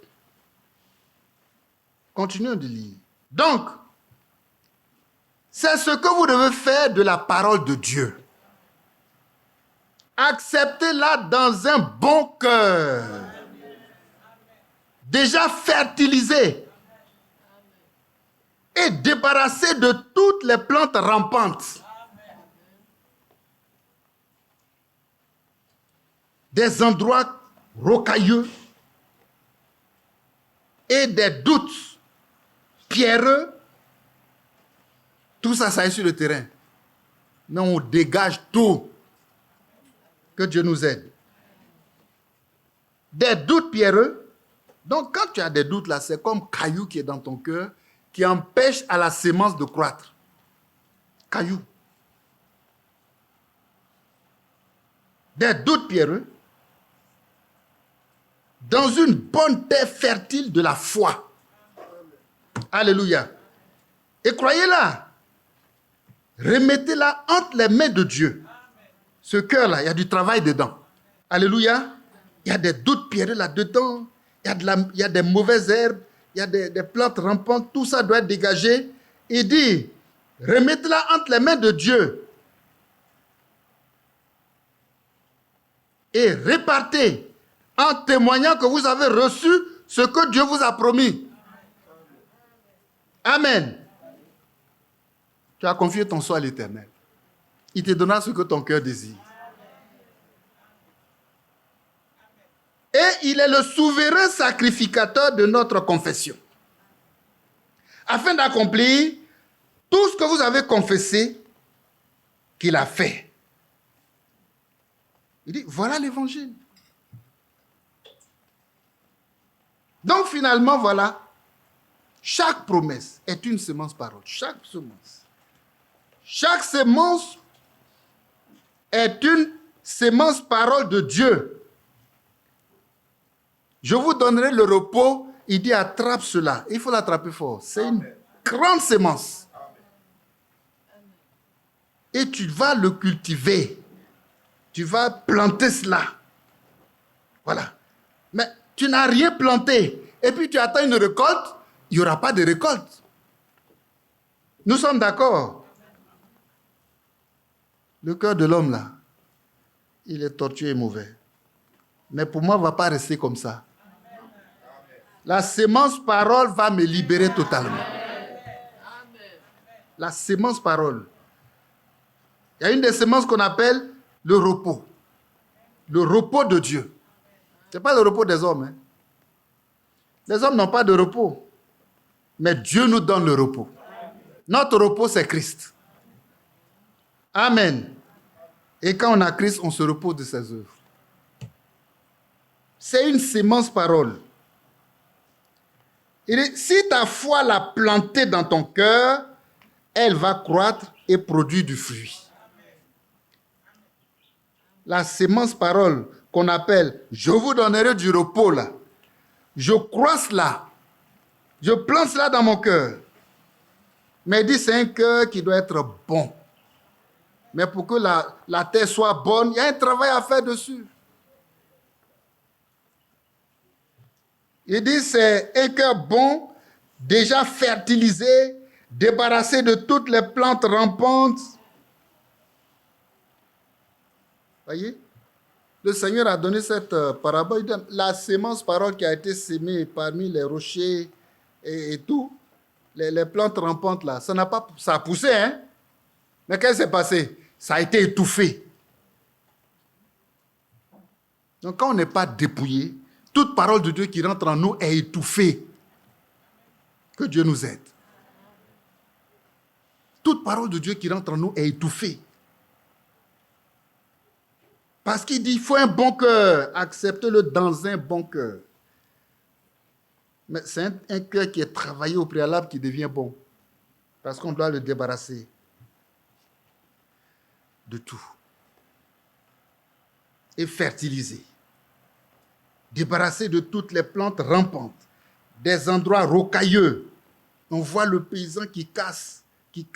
Continuons de lire. Donc, c'est ce que vous devez faire de la parole de Dieu. Acceptez-la dans un bon cœur. Déjà fertilisé. Et débarrassé de toutes les plantes rampantes. Des endroits rocailleux et des doutes pierreux. Tout ça, ça est sur le terrain. Mais on dégage tout. Que Dieu nous aide. Des doutes pierreux. Donc, quand tu as des doutes là, c'est comme caillou qui est dans ton cœur, qui empêche à la sémence de croître. Caillou. Des doutes pierreux. Dans une bonne terre fertile de la foi. Alléluia. Et croyez-la. Remettez-la entre les mains de Dieu. Ce cœur-là, il y a du travail dedans. Alléluia. Il y a des doutes pierreux là-dedans. Il y a des mauvaises herbes. Il y a des plantes rampantes. Tout ça doit être dégagé. Il dit, remettez-la entre les mains de Dieu. Et répartez en témoignant que vous avez reçu ce que Dieu vous a promis. Amen. Tu as confié ton soi à l'Éternel. Il te donnera ce que ton cœur désire. Et il est le souverain sacrificateur de notre confession. Afin d'accomplir tout ce que vous avez confessé qu'il a fait. Il dit, voilà l'évangile. Donc finalement, voilà, chaque promesse est une semence-parole. Chaque semence. Chaque semence est une semence-parole de Dieu. Je vous donnerai le repos. Il dit, attrape cela. Il faut l'attraper fort. C'est une grande semence. Et tu vas le cultiver. Tu vas planter cela. Voilà. Mais tu n'as rien planté. Et puis tu attends une récolte. Il n'y aura pas de récolte. Nous sommes d'accord. Le cœur de l'homme, là, il est tortueux et mauvais. Mais pour moi, il ne va pas rester comme ça. La semence parole va me libérer totalement. La semence parole. Il y a une des semences qu'on appelle le repos. Le repos de Dieu. Ce n'est pas le repos des hommes. Hein. Les hommes n'ont pas de repos. Mais Dieu nous donne le repos. Notre repos, c'est Christ. Amen. Et quand on a Christ, on se repose de ses œuvres. C'est une semence parole. Il dit, si ta foi l'a plantée dans ton cœur, elle va croître et produire du fruit. La semence parole qu'on appelle « Je vous donnerai du repos » là. Je crois cela. Je plante cela dans mon cœur. Mais il dit, c'est un cœur qui doit être bon. Mais pour que la terre soit bonne, il y a un travail à faire dessus. Il dit, c'est un cœur bon, déjà fertilisé, débarrassé de toutes les plantes rampantes. Voyez? Le Seigneur a donné cette parabole. Il dit, la semence parole qui a été sémée parmi les rochers et tout, les plantes rampantes là, ça a poussé, hein? Mais qu'est-ce qui s'est passé? Ça a été étouffé. Donc quand on n'est pas dépouillé, toute parole de Dieu qui rentre en nous est étouffée. Que Dieu nous aide. Toute parole de Dieu qui rentre en nous est étouffée. Parce qu'il dit, il faut un bon cœur. Acceptez-le dans un bon cœur. Mais c'est un cœur qui est travaillé au préalable qui devient bon. Parce qu'on doit le débarrasser de tout. Et fertiliser. Débarrasser de toutes les plantes rampantes. Des endroits rocailleux. On voit le paysan qui casse, qui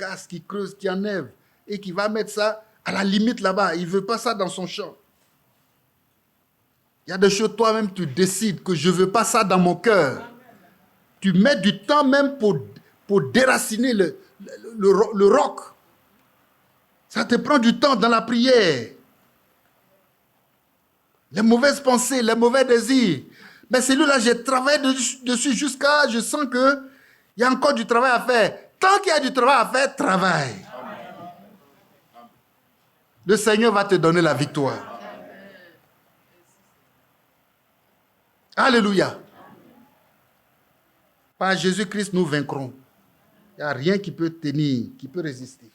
creuse, qui enlève. Et qui va mettre ça à la limite là-bas. Il ne veut pas ça dans son champ. Il y a des choses, toi-même, tu décides que je ne veux pas ça dans mon cœur. Tu mets du temps même pour déraciner le roc. Ça te prend du temps dans la prière. Les mauvaises pensées, les mauvais désirs. Mais celui-là, j'ai travaillé dessus jusqu'à... Je sens qu'il y a encore du travail à faire. Tant qu'il y a du travail à faire, travaille. Le Seigneur va te donner la victoire. Alléluia. Par Jésus-Christ, nous vaincrons. Il n'y a rien qui peut tenir, qui peut résister.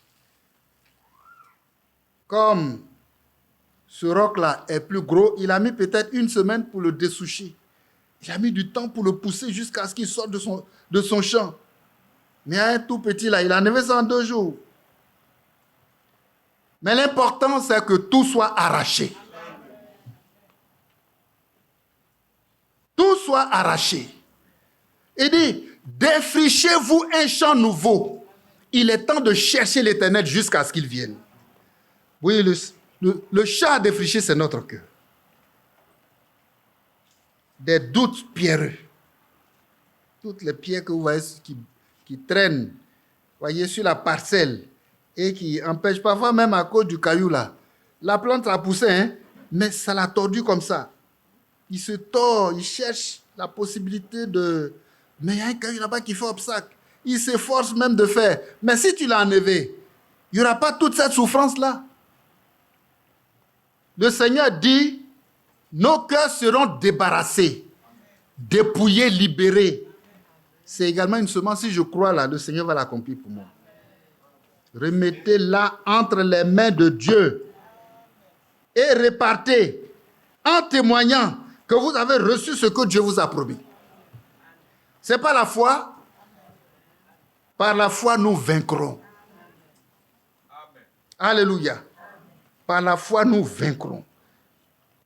Comme ce roc-là est plus gros, il a mis peut-être une semaine pour le dessoucher. Il a mis du temps pour le pousser jusqu'à ce qu'il sorte de son champ. Mais un tout petit là, il a enlevé ça en 2 jours. Mais l'important, c'est que tout soit arraché. Tout soit arraché. Il dit, défrichez-vous un champ nouveau. Il est temps de chercher l'Éternel jusqu'à ce qu'il vienne. Oui, le champ à défricher, c'est notre cœur. Des doutes pierreux. Toutes les pierres que vous voyez qui traînent, voyez, sur la parcelle et qui empêchent, parfois même à cause du caillou là. La plante a poussé, hein, mais ça l'a tordu comme ça. Il se tord, il cherche la possibilité de... Mais il y a un caillou là-bas qui fait obstacle. Il s'efforce même de faire. Mais si tu l'as enlevé, il n'y aura pas toute cette souffrance-là. Le Seigneur dit, nos cœurs seront débarrassés, dépouillés, libérés. C'est également une semence, si je crois là, le Seigneur va l'accomplir pour moi. Remettez-la entre les mains de Dieu. et répartez en témoignant que vous avez reçu ce que Dieu vous a promis. Ce n'est pas la foi. Par la foi, nous vaincrons. Amen. Alléluia. Par la foi, nous vaincrons.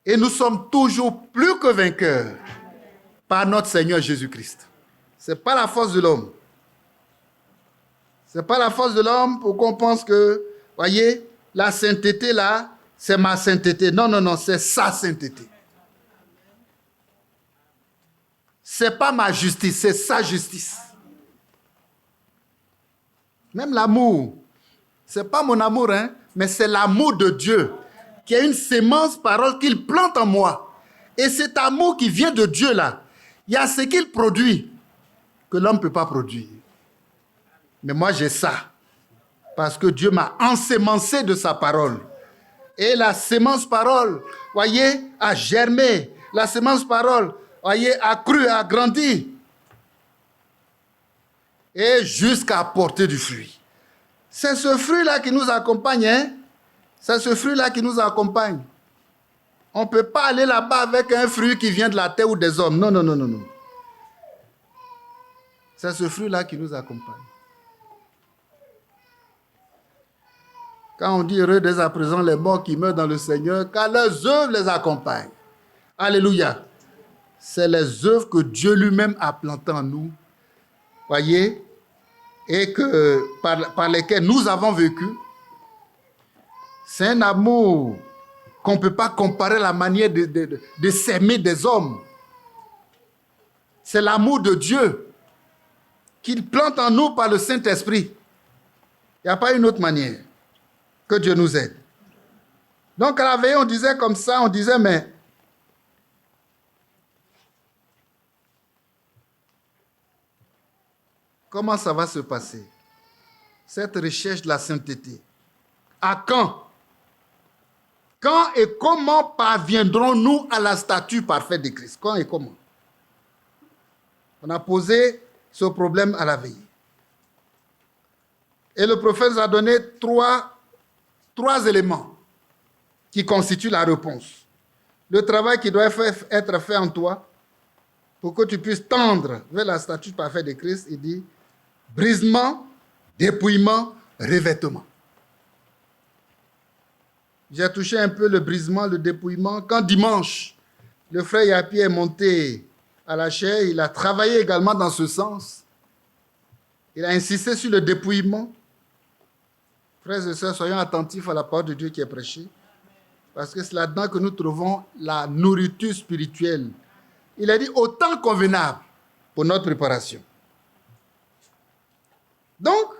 Et nous sommes toujours plus que vainqueurs par notre Seigneur Jésus-Christ. Ce n'est pas la force de l'homme. Ce n'est pas la force de l'homme pour qu'on pense que, voyez, la sainteté là, c'est ma sainteté. Non, non, non, c'est sa sainteté. Ce n'est pas ma justice, c'est sa justice. Même l'amour, ce n'est pas mon amour, hein, mais c'est l'amour de Dieu, qui est une sémence parole qu'il plante en moi. Et cet amour qui vient de Dieu là, il y a ce qu'il produit que l'homme ne peut pas produire. Mais moi j'ai ça, parce que Dieu m'a ensémencé de sa parole. Et la sémence parole, voyez, a germé. La sémence parole, voyez, a cru, a grandi. Et jusqu'à porter du fruit. C'est ce fruit-là qui nous accompagne, hein? C'est ce fruit-là qui nous accompagne. On ne peut pas aller là-bas avec un fruit qui vient de la terre ou des hommes. Non, non, non, non, non. C'est ce fruit-là qui nous accompagne. Quand on dit heureux dès à présent les morts qui meurent dans le Seigneur, car leurs œuvres les accompagnent. Alléluia. C'est les œuvres que Dieu lui-même a plantées en nous. Voyez, et que par lesquelles nous avons vécu. C'est un amour qu'on ne peut pas comparer à la manière de s'aimer des hommes. C'est l'amour de Dieu qu'il plante en nous par le Saint-Esprit. Il n'y a pas une autre manière. Que Dieu nous aide. Donc à la veille, on disait comme ça, on disait, mais comment ça va se passer? Cette recherche de la sainteté. À quand? Quand et comment parviendrons-nous à la statue parfaite de Christ? Quand et comment? On a posé ce problème à la veille. Et le prophète nous a donné trois éléments qui constituent la réponse. Le travail qui doit être fait en toi pour que tu puisses tendre vers la statue parfaite de Christ, il dit brisement, dépouillement, revêtement. J'ai touché un peu le brisement, le dépouillement. Quand dimanche, le frère Yapi est monté à la chaire, il a travaillé également dans ce sens. Il a insisté sur le dépouillement. Frères et sœurs, soyons attentifs à la parole de Dieu qui est prêchée, parce que c'est là-dedans que nous trouvons la nourriture spirituelle. Il a dit au temps convenable pour notre préparation. Donc,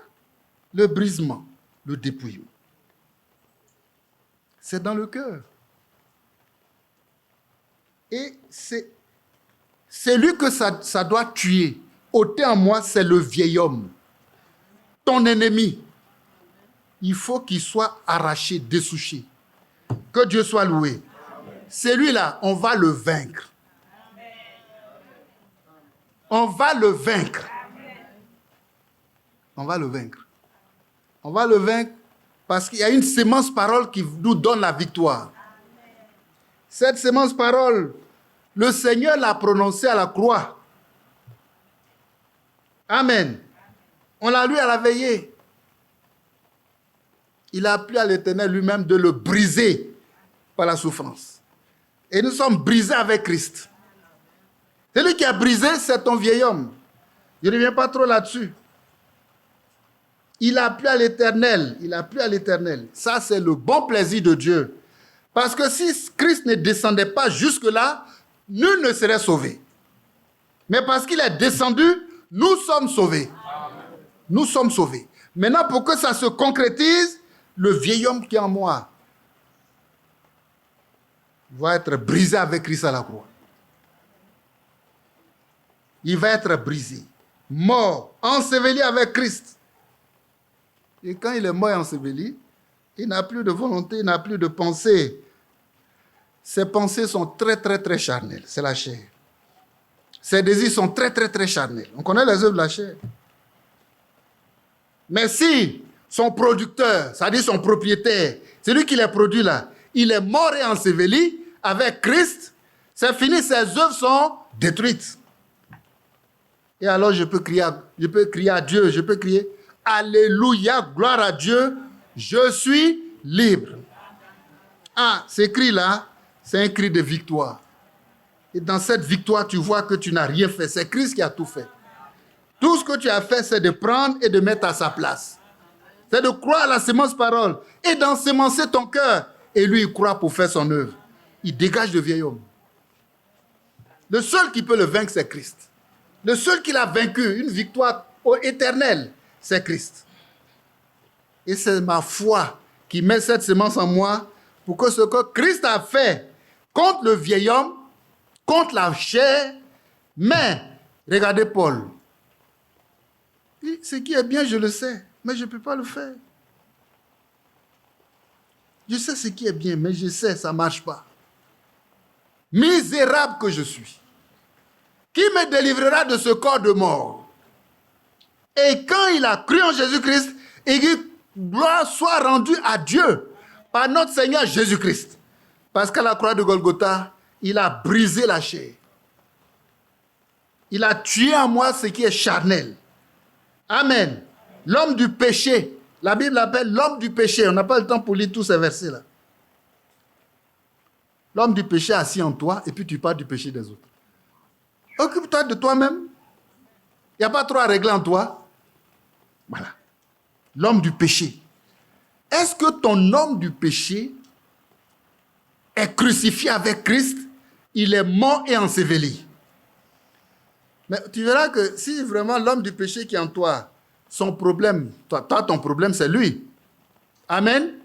le brisement, le dépouillement, c'est dans le cœur. Et c'est lui que ça doit tuer. Ôter en moi, c'est le vieil homme, ton ennemi. Il faut qu'il soit arraché, dessouché. Que Dieu soit loué. Celui-là, on va le vaincre. On va le vaincre. On va le vaincre. On va le vaincre parce qu'il y a une sémence parole qui nous donne la victoire. Cette sémence parole, le Seigneur l'a prononcée à la croix. Amen. On l'a lu à la veillée. Il a appelé à l'Éternel lui-même de le briser par la souffrance. Et nous sommes brisés avec Christ. Celui qui a brisé, c'est ton vieil homme. Je ne reviens pas trop là-dessus. Il a appelé à l'Éternel. Il a appelé à l'Éternel. Ça, c'est le bon plaisir de Dieu. Parce que si Christ ne descendait pas jusque-là, nul ne serait sauvé. Mais parce qu'il est descendu, nous sommes sauvés. Nous sommes sauvés. Maintenant, pour que ça se concrétise, le vieil homme qui est en moi va être brisé avec Christ à la croix. Il va être brisé, mort, enseveli avec Christ. Et quand il est mort et enseveli, il n'a plus de volonté, il n'a plus de pensée. Ses pensées sont très, très, très charnelles. C'est la chair. Ses désirs sont très, très, très charnels. On connaît les œuvres de la chair. Mais si son producteur, c'est-à-dire son propriétaire, c'est lui qui les produit là, il est mort et enseveli avec Christ, c'est fini, ses œuvres sont détruites. Et alors je peux crier à Dieu, je peux crier Alléluia, gloire à Dieu, je suis libre. Ah, ce cri-là, c'est un cri de victoire. Et dans cette victoire, tu vois que tu n'as rien fait. C'est Christ qui a tout fait. Tout ce que tu as fait, c'est de prendre et de mettre à sa place. C'est de croire à la sémence parole et d'ensemencer ton cœur. Et lui, il croit pour faire son œuvre. Il dégage le vieil homme. Le seul qui peut le vaincre, c'est Christ. Le seul qui l'a vaincu, une victoire éternelle, c'est Christ. Et c'est ma foi qui met cette sémence en moi pour que ce que Christ a fait contre le vieil homme, contre la chair, mais regardez Paul. Ce qui est bien, je le sais, mais je ne peux pas le faire. Je sais ce qui est bien, mais je sais, ça ne marche pas. Misérable que je suis. Qui me délivrera de ce corps de mort? Et quand il a cru en Jésus-Christ, il dit, gloire soit rendue à Dieu par notre Seigneur Jésus-Christ. Parce qu'à la croix de Golgotha, il a brisé la chair. Il a tué en moi ce qui est charnel. Amen. L'homme du péché. La Bible l'appelle l'homme du péché. On n'a pas le temps pour lire tous ces versets-là. L'homme du péché assis en toi et puis tu parles du péché des autres. Occupe-toi de toi-même. Il n'y a pas trop à régler en toi. Voilà. L'homme du péché. Est-ce que ton homme du péché est crucifié avec Christ? Il est mort et enseveli. Mais tu verras que si vraiment l'homme du péché qui est en toi, son problème, toi ton problème, c'est lui. Amen.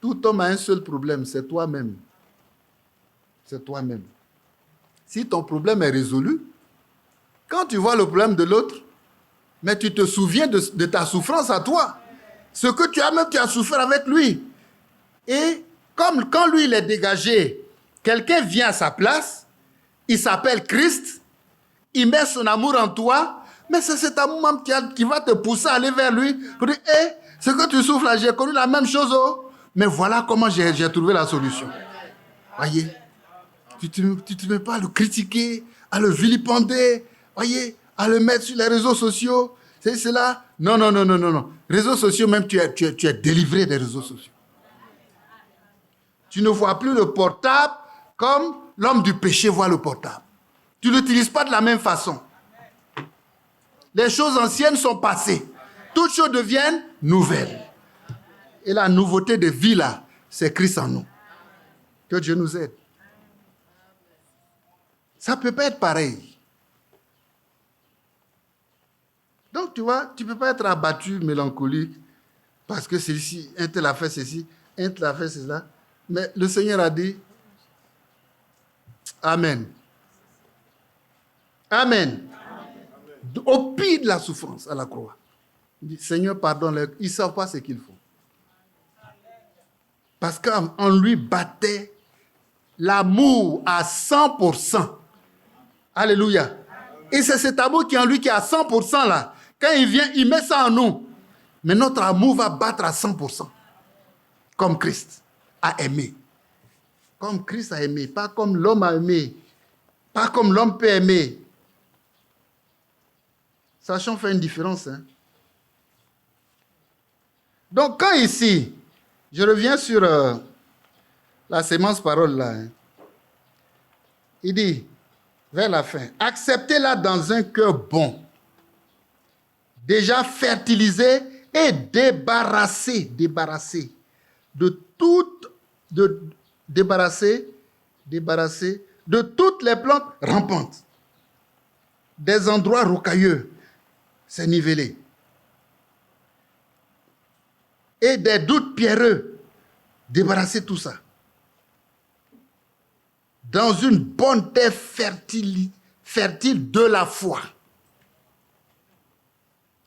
Tout homme a un seul problème, c'est toi-même. C'est toi-même. Si ton problème est résolu, quand tu vois le problème de l'autre, mais tu te souviens de ta souffrance à toi. Ce que tu as souffert avec lui. Et comme quand lui, il est dégagé, quelqu'un vient à sa place, il s'appelle Christ, il met son amour en toi, mais c'est cet amour même qui va te pousser à aller vers lui pour dire, ce que tu souffres là, j'ai connu la même chose, oh. Mais voilà comment j'ai trouvé la solution. Voyez, tu ne te mets pas à le critiquer, à le vilipender, voyez, à le mettre sur les réseaux sociaux. C'est cela. Non. Réseaux sociaux, même tu es délivré des réseaux sociaux. Tu ne vois plus le portable comme l'homme du péché voit le portable. Tu ne l'utilises pas de la même façon. Les choses anciennes sont passées. Toutes choses deviennent nouvelles. Et la nouveauté de vie là, c'est Christ en nous. Que Dieu nous aide. Ça ne peut pas être pareil. Donc, tu vois, tu ne peux pas être abattu, mélancolique, parce que ceci, un tel a fait ceci, un tel a fait cela. Mais le Seigneur a dit, Amen. Amen. Au pire de la souffrance à la croix. Il dit, Seigneur, pardonne-leur. Ils ne savent pas ce qu'il faut. Parce qu'en lui battait l'amour à 100%. Alléluia. Et c'est cet amour qui est en lui qui est à 100% là. Quand il vient, il met ça en nous. Mais notre amour va battre à 100%. Comme Christ a aimé. Comme Christ a aimé. Pas comme l'homme a aimé. Pas comme l'homme peut aimer. Sachons faire une différence. Hein? Donc quand ici, je reviens sur la sémence parole là. Hein, il dit, vers la fin, acceptez-la dans un cœur bon, déjà fertilisé et débarrassé de toutes les plantes rampantes, des endroits rocailleux, c'est nivelé, et des doutes pierreux, débarrasser tout ça. Dans une bonne terre fertile de la foi.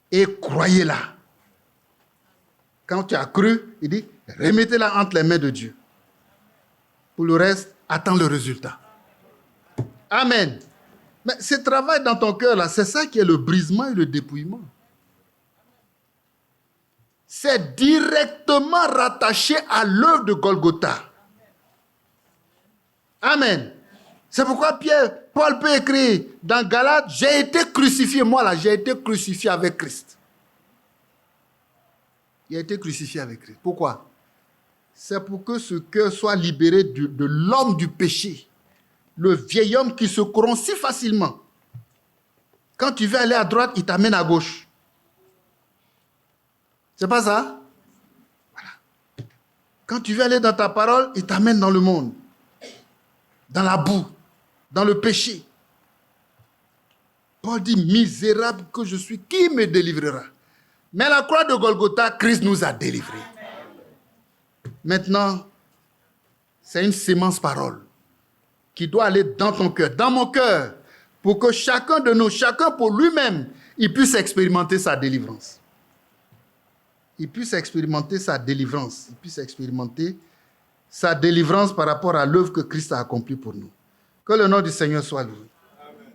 Et croyez-la. Quand tu as cru, il dit, remettez-la entre les mains de Dieu. Pour le reste, attends le résultat. Amen. Mais ce travail dans ton cœur, là, c'est ça qui est le brisement et le dépouillement. C'est directement rattaché à l'œuvre de Golgotha. Amen. C'est pourquoi Paul peut écrire dans Galates, j'ai été crucifié, moi là, j'ai été crucifié avec Christ. Il a été crucifié avec Christ. Pourquoi? C'est pour que ce cœur soit libéré de l'homme du péché. Le vieil homme qui se corrompt si facilement. Quand tu veux aller à droite, il t'amène à gauche. C'est pas ça? Voilà. Quand tu veux aller dans ta parole, il t'amène dans le monde. Dans la boue. Dans le péché. Paul dit, misérable que je suis, qui me délivrera? Mais à la croix de Golgotha, Christ nous a délivrés. Maintenant, c'est une sémence parole qui doit aller dans ton cœur, dans mon cœur, pour que chacun de nous, chacun pour lui-même, il puisse expérimenter sa délivrance. Il puisse expérimenter sa délivrance. Il puisse expérimenter sa délivrance par rapport à l'œuvre que Christ a accomplie pour nous. Que le nom du Seigneur soit loué. Amen.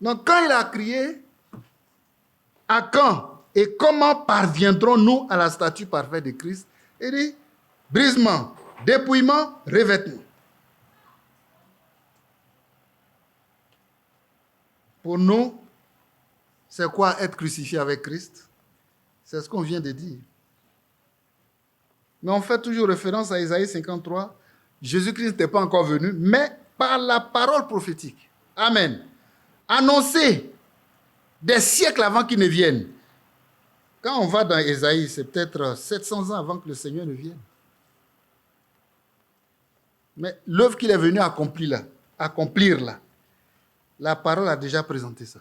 Donc, quand il a crié, à quand et comment parviendrons-nous à la statue parfaite de Christ? Il dit, brisement, dépouillement, revêtement. Pour nous, c'est quoi être crucifié avec Christ? C'est ce qu'on vient de dire. Mais on fait toujours référence à Isaïe 53. Jésus-Christ n'était pas encore venu, mais par la parole prophétique. Amen. Annoncé des siècles avant qu'il ne vienne. Quand on va dans Isaïe, c'est peut-être 700 ans avant que le Seigneur ne vienne. Mais l'œuvre qu'il est venu accomplir là, la parole a déjà présenté ça.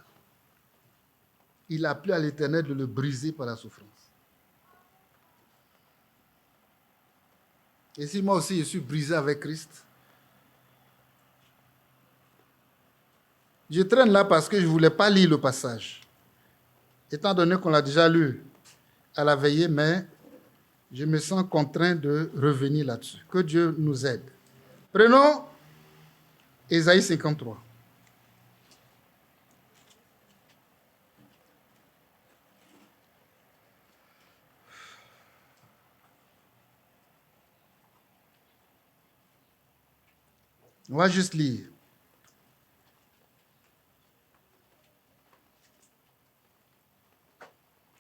Il a plu à l'Éternel de le briser par la souffrance. Et si moi aussi je suis brisé avec Christ, je traîne là parce que je ne voulais pas lire le passage. Étant donné qu'on l'a déjà lu à la veillée, mais je me sens contraint de revenir là-dessus. Que Dieu nous aide. Prenons Ésaïe 53. On va juste lire.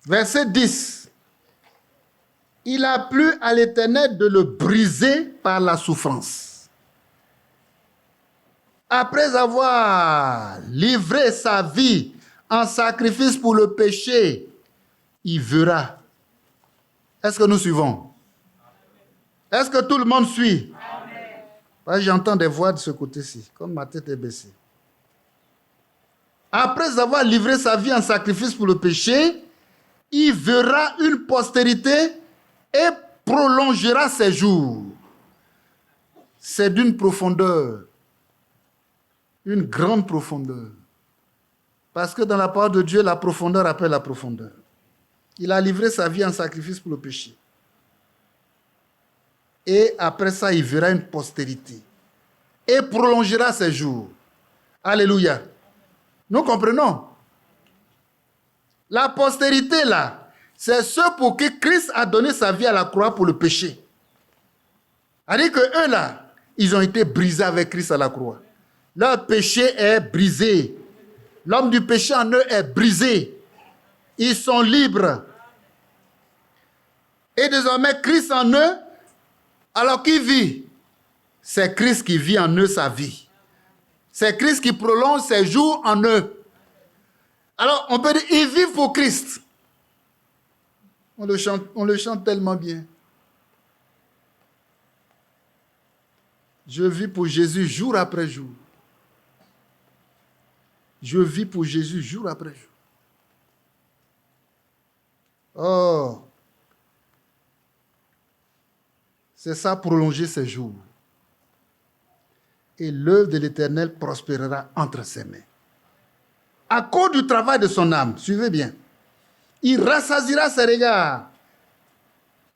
Verset 10. Il a plu à l'Éternel de le briser par la souffrance. Après avoir livré sa vie en sacrifice pour le péché, il verra. Est-ce que nous suivons? Est-ce que tout le monde suit? Parce que j'entends des voix de ce côté-ci, comme ma tête est baissée. Après avoir livré sa vie en sacrifice pour le péché, il verra une postérité et prolongera ses jours. C'est d'une profondeur, une grande profondeur. Parce que dans la parole de Dieu, la profondeur appelle la profondeur. Il a livré sa vie en sacrifice pour le péché. Et après ça, il verra une postérité. Et prolongera ses jours. Alléluia. Nous comprenons. La postérité, là, c'est ceux pour qui Christ a donné sa vie à la croix pour le péché. C'est-à-dire qu'eux, là, ils ont été brisés avec Christ à la croix. Leur péché est brisé. L'homme du péché en eux est brisé. Ils sont libres. Et désormais, Christ en eux, alors qui vit? C'est Christ qui vit en eux sa vie. C'est Christ qui prolonge ses jours en eux. Alors, on peut dire, ils vivent pour Christ. On le chante tellement bien. Je vis pour Jésus jour après jour. Je vis pour Jésus jour après jour. Oh, c'est ça, prolonger ses jours. Et l'œuvre de l'Éternel prospérera entre ses mains. À cause du travail de son âme, suivez bien, il rassasiera ses regards.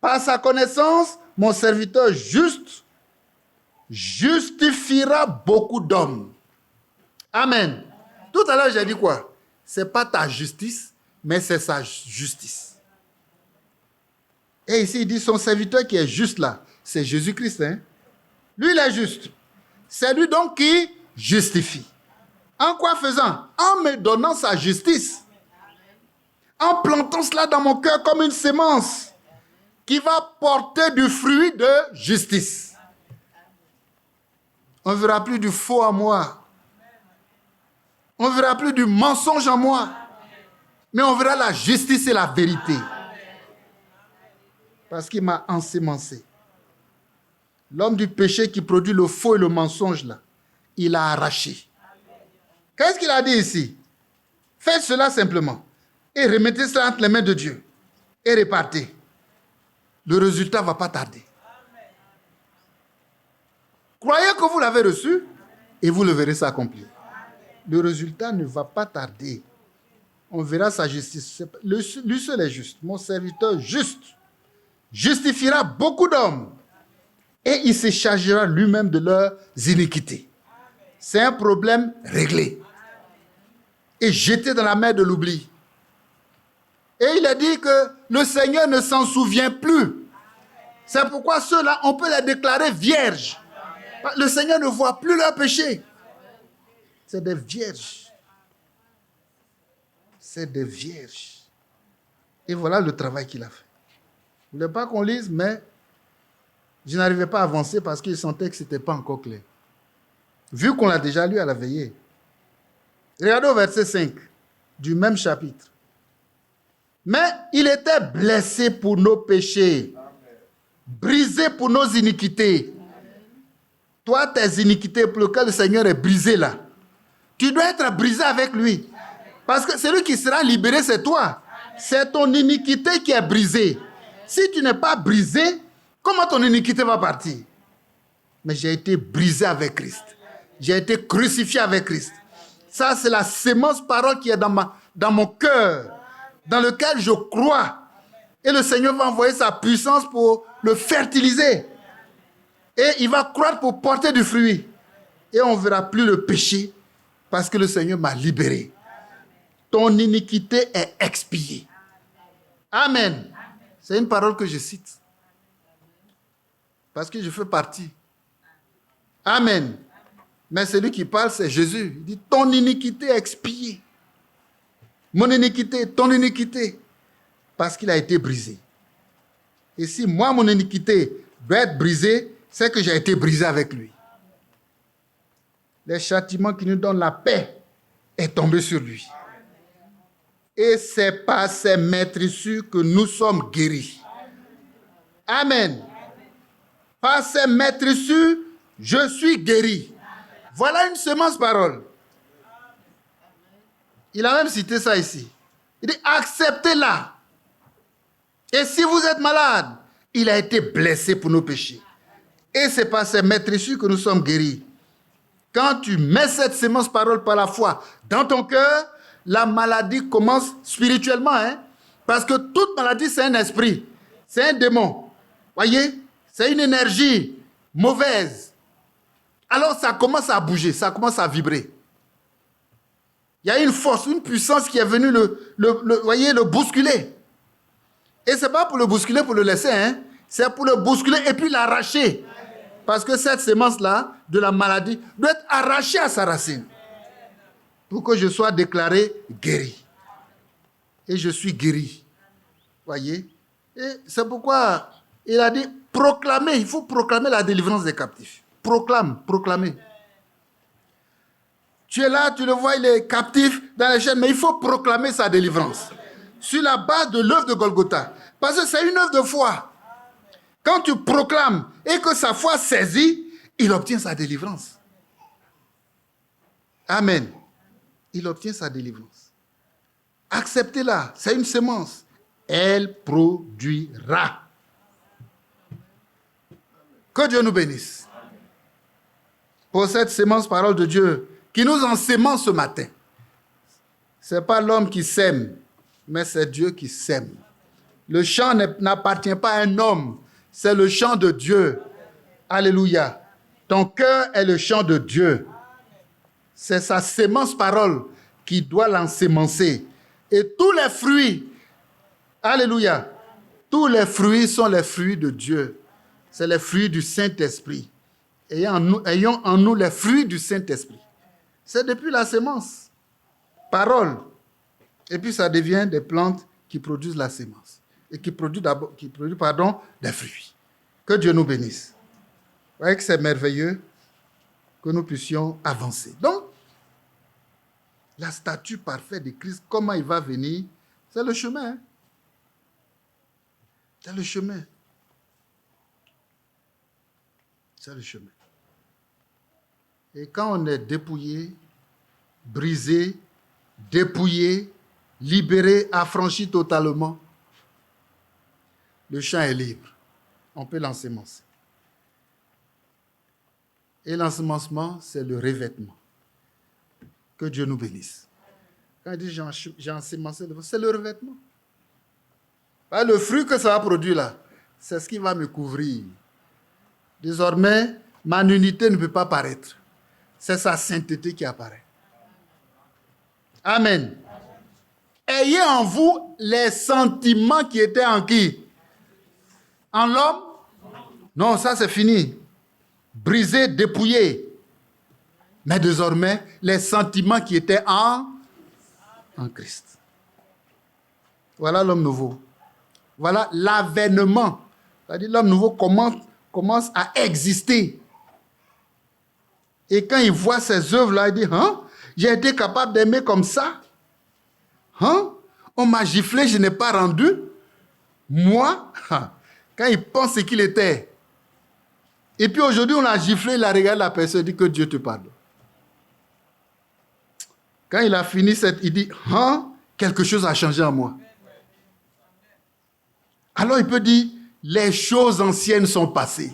Par sa connaissance, mon serviteur juste justifiera beaucoup d'hommes. Amen. Tout à l'heure, j'ai dit quoi? Ce n'est pas ta justice, mais c'est sa justice. Et ici, il dit son serviteur qui est juste là, c'est Jésus-Christ. Hein? Lui, il est juste. C'est lui donc qui justifie. En quoi faisant? En me donnant sa justice. En plantant cela dans mon cœur comme une sémence qui va porter du fruit de justice. On ne verra plus du faux en moi. On ne verra plus du mensonge en moi. Mais on verra la justice et la vérité. Parce qu'il m'a ensémencé. L'homme du péché qui produit le faux et le mensonge, là, il a arraché. Qu'est-ce qu'il a dit ici? Faites cela simplement. Et remettez cela entre les mains de Dieu. Et répartez. Le résultat ne va pas tarder. Croyez que vous l'avez reçu et vous le verrez s'accomplir. Le résultat ne va pas tarder. On verra sa justice. Lui seul est juste. Mon serviteur juste justifiera beaucoup d'hommes et il se chargera lui-même de leurs iniquités. C'est un problème réglé et jeté dans la mer de l'oubli. Et il a dit que le Seigneur ne s'en souvient plus. C'est pourquoi ceux-là, on peut les déclarer vierges. Le Seigneur ne voit plus leurs péchés. C'est des vierges. C'est des vierges. Et voilà le travail qu'il a fait. Je ne voulais pas qu'on lise, mais je n'arrivais pas à avancer parce qu'il sentait que ce n'était pas encore clair. Vu qu'on l'a déjà lu à la veillée. Regardez au verset 5 du même chapitre. Mais il était blessé pour nos péchés, brisé pour nos iniquités. Toi, tes iniquités pour lesquelles le Seigneur est brisé là, tu dois être brisé avec lui. Parce que celui qui sera libéré, c'est toi. C'est ton iniquité qui est brisée. Si tu n'es pas brisé, comment ton iniquité va partir? Mais j'ai été brisé avec Christ. J'ai été crucifié avec Christ. Ça, c'est la sémence parole qui est dans mon cœur, dans lequel je crois. Et le Seigneur va envoyer sa puissance pour le fertiliser. Et il va croître pour porter du fruit. Et on ne verra plus le péché parce que le Seigneur m'a libéré. Ton iniquité est expiée. Amen. C'est une parole que je cite. Parce que je fais partie. Amen. Mais celui qui parle, c'est Jésus. Il dit, ton iniquité est expiée. Mon iniquité, ton iniquité. Parce qu'il a été brisé. Et si moi, mon iniquité doit être brisée, c'est que j'ai été brisé avec lui. Les châtiments qui nous donnent la paix est tombé sur lui. Et c'est par ses maîtrisures que nous sommes guéris. Amen. Par ses maîtrisures, je suis guéri. Voilà une semence parole. Il a même cité ça ici. Il dit, acceptez-la. Et si vous êtes malade, il a été blessé pour nos péchés. Et c'est par ses maîtrisures que nous sommes guéris. Quand tu mets cette semence parole par la foi dans ton cœur, la maladie commence spirituellement. Parce que toute maladie, c'est un esprit. C'est un démon. Voyez? C'est une énergie mauvaise. Alors ça commence à bouger, ça commence à vibrer. Il y a une force, une puissance qui est venue le bousculer. Et ce n'est pas pour le bousculer, pour le laisser. C'est pour le bousculer et puis l'arracher. Parce que cette semence-là, de la maladie, doit être arrachée à sa racine. Pour que je sois déclaré guéri. Et je suis guéri. Voyez? Et c'est pourquoi il a dit, proclamer, il faut proclamer la délivrance des captifs. Proclamer. Tu es là, tu le vois, il est captif dans les chaînes, mais il faut proclamer sa délivrance. Sur la base de l'œuvre de Golgotha. Parce que c'est une œuvre de foi. Quand tu proclames et que sa foi saisit, il obtient sa délivrance. Amen. Il obtient sa délivrance. Acceptez-la, c'est une semence. Elle produira. Que Dieu nous bénisse. Pour cette sémence parole de Dieu qui nous ensémence ce matin. Ce n'est pas l'homme qui sème, mais c'est Dieu qui sème. Le champ n'appartient pas à un homme, c'est le champ de Dieu. Alléluia. Ton cœur est le champ de Dieu. C'est sa sémence parole qui doit l'ensémencer. Et tous les fruits, alléluia, tous les fruits sont les fruits de Dieu. C'est les fruits du Saint-Esprit. ayons en nous les fruits du Saint-Esprit. C'est depuis la sémence, parole. Et puis ça devient des plantes qui produisent la sémence. Et qui produisent des fruits. Que Dieu nous bénisse. Vous voyez que c'est merveilleux que nous puissions avancer. Donc, la statue parfaite de Christ, comment il va venir, c'est le chemin. Hein? C'est le chemin. C'est le chemin. Et quand on est dépouillé, brisé, dépouillé, libéré, affranchi totalement, le champ est libre. On peut l'ensemencer. Et l'ensemencement, c'est le revêtement. Que Dieu nous bénisse. Quand il dit j'ai ensemencé, c'est le revêtement. Le fruit que ça va produire là, c'est ce qui va me couvrir. Désormais, ma nullité ne peut pas paraître. C'est sa sainteté qui apparaît. Amen. Ayez en vous les sentiments qui étaient en qui? En l'homme? Non, ça c'est fini. Brisé, dépouillé. Mais désormais, les sentiments qui étaient en Christ. Voilà l'homme nouveau. Voilà l'avènement. C'est-à-dire l'homme nouveau commence à exister. Et quand il voit ces œuvres-là, il dit, j'ai été capable d'aimer comme ça. On m'a giflé, je n'ai pas rendu. Moi, quand il pense ce qu'il était. Et puis aujourd'hui, on l'a giflé, il a regardé la personne, il dit que Dieu te pardonne. Quand il a fini, il dit, quelque chose a changé en moi. Alors il peut dire, les choses anciennes sont passées.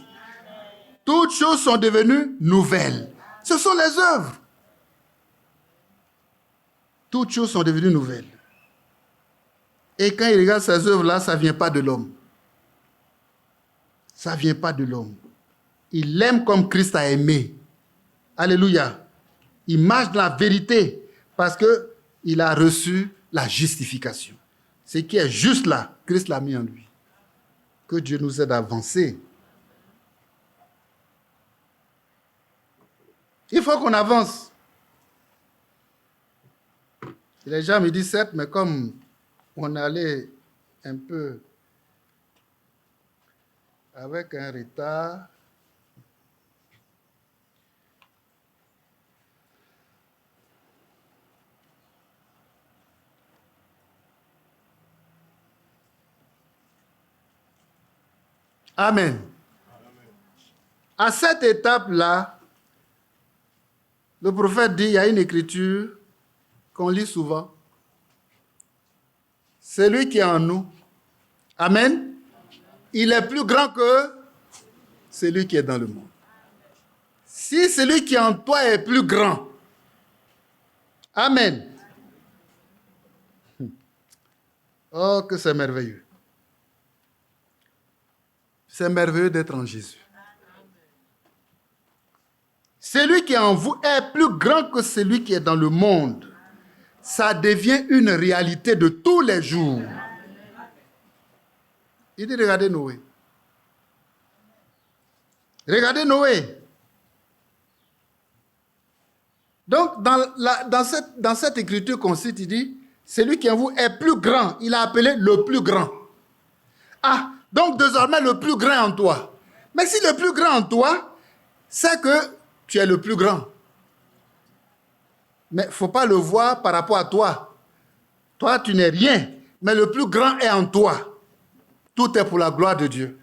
Toutes choses sont devenues nouvelles. Ce sont les œuvres. Toutes choses sont devenues nouvelles. Et quand il regarde ces œuvres-là, ça ne vient pas de l'homme. Ça ne vient pas de l'homme. Il aime comme Christ a aimé. Alléluia. Il marche dans la vérité parce qu'il a reçu la justification. Ce qui est juste là, Christ l'a mis en lui. Que Dieu nous aide à avancer. Il faut qu'on avance. Les gens me disent certes, mais comme on allait un peu avec un retard, Amen. À cette étape-là, le prophète dit, il y a une écriture qu'on lit souvent. Celui qui est en nous, Amen, il est plus grand que celui qui est dans le monde. Si celui qui est en toi est plus grand, Amen. Oh, que c'est merveilleux. C'est merveilleux d'être en Jésus. Celui qui est en vous est plus grand que celui qui est dans le monde. Ça devient une réalité de tous les jours. Il dit, regardez Noé. Regardez Noé. Donc, dans cette écriture qu'on cite, il dit, celui qui en vous est plus grand. Il a appelé le plus grand. Donc désormais, le plus grand est en toi. Mais si le plus grand en toi, c'est que tu es le plus grand. Mais il ne faut pas le voir par rapport à toi. Toi, tu n'es rien. Mais le plus grand est en toi. Tout est pour la gloire de Dieu.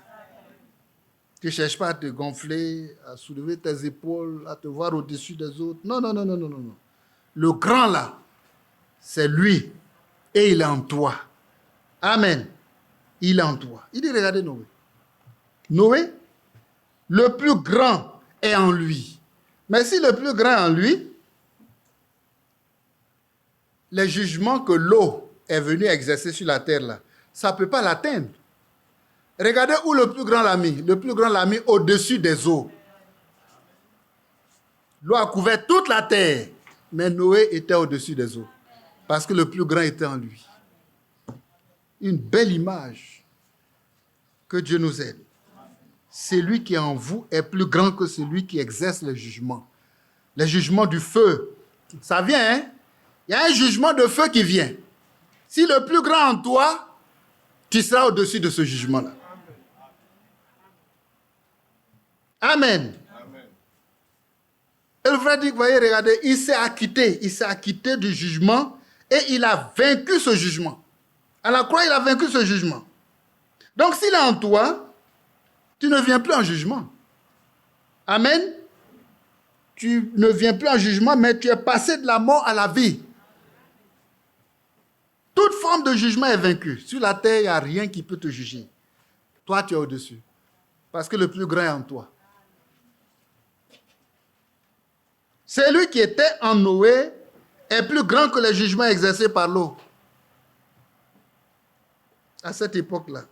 Tu ne cherches pas à te gonfler, à soulever tes épaules, à te voir au-dessus des autres. Non, non, non, non, non, non. Le grand là, c'est lui. Et il est en toi. Amen. Il est en toi. Il dit, regardez Noé. Noé, le plus grand est en lui. Mais si le plus grand est en lui, les jugements que l'eau est venue exercer sur la terre, là, ça ne peut pas l'atteindre. Regardez où le plus grand l'a mis. Le plus grand l'a mis au-dessus des eaux. L'eau a couvert toute la terre, mais Noé était au-dessus des eaux. Parce que le plus grand était en lui. Une belle image. Que Dieu nous aide. celui qui est en vous est plus grand que celui qui exerce le jugement. Le jugement du feu. Ça vient, hein? Il y a un jugement de feu qui vient. Si le plus grand en toi, tu seras au-dessus de ce jugement-là. Amen. Et le frère dit, vous voyez, regardez, il s'est acquitté du jugement et il a vaincu ce jugement. À la croix, il a vaincu ce jugement. Donc, s'il est en toi, tu ne viens plus en jugement. Amen. Tu ne viens plus en jugement, mais tu es passé de la mort à la vie. Toute forme de jugement est vaincue. Sur la terre, il n'y a rien qui peut te juger. Toi, tu es au-dessus. Parce que le plus grand est en toi. Celui qui était en Noé est plus grand que les jugements exercés par l'eau. À cette époque-là.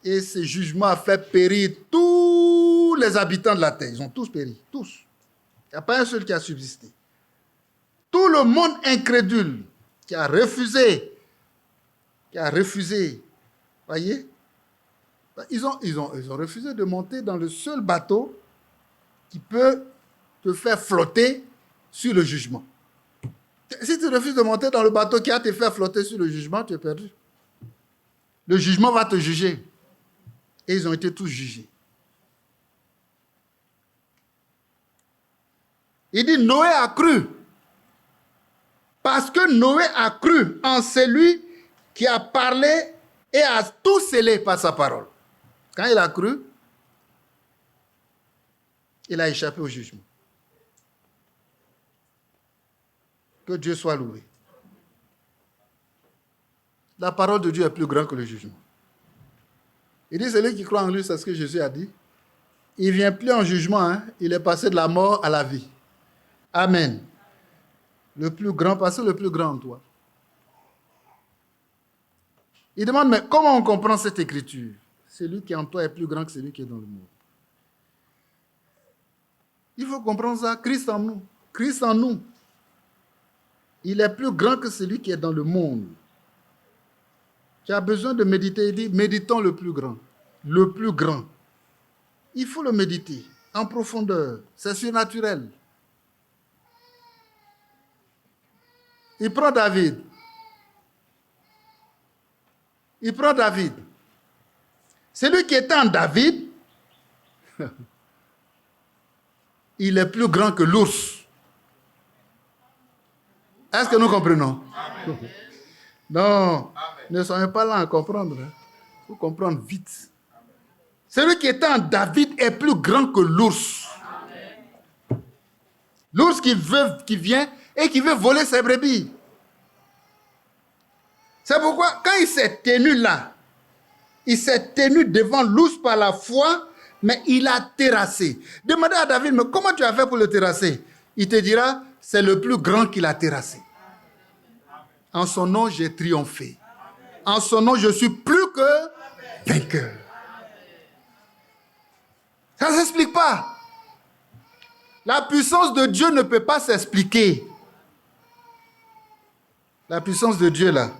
Et ce jugement a fait périr tous les habitants de la terre. Ils ont tous péri. Tous. Il n'y a pas un seul qui a subsisté. Tout le monde incrédule qui a refusé. Voyez? Ils ont refusé de monter dans le seul bateau qui peut te faire flotter sur le jugement. Si tu refuses de monter dans le bateau qui va te faire flotter sur le jugement, tu es perdu. Le jugement va te juger. Et ils ont été tous jugés. Il dit Noé a cru. Parce que Noé a cru en celui qui a parlé et a tout scellé par sa parole. Quand il a cru, il a échappé au jugement. Que Dieu soit loué. La parole de Dieu est plus grande que le jugement. Il dit, celui qui croit en lui, c'est ce que Jésus a dit. Il ne vient plus en jugement, hein? Il est passé de la mort à la vie. Amen. Le plus grand, parce que le plus grand en toi. Il demande, mais comment on comprend cette écriture? Celui qui en toi est plus grand que celui qui est dans le monde. Il faut comprendre ça. Christ en nous. Christ en nous. Il est plus grand que celui qui est dans le monde. Tu as besoin de méditer. Il dit, méditons le plus grand. Le plus grand. Il faut le méditer en profondeur. C'est surnaturel. Il prend David. Celui qui était en David, il est plus grand que l'ours. Est-ce que nous comprenons? Amen. Non, amen. Ne soyez pas là à comprendre. Il faut comprendre vite. Amen. Celui qui était en David est plus grand que l'ours. Amen. L'ours qui vient et qui veut voler ses brebis. C'est pourquoi, quand il s'est tenu là, il s'est tenu devant l'ours par la foi, mais il a terrassé. Demandez à David, mais comment tu as fait pour le terrasser? Il te dira, c'est le plus grand qui l'a terrassé. En son nom, j'ai triomphé. En son nom, je suis plus que vainqueur. Ça ne s'explique pas. La puissance de Dieu ne peut pas s'expliquer. La puissance de Dieu, là,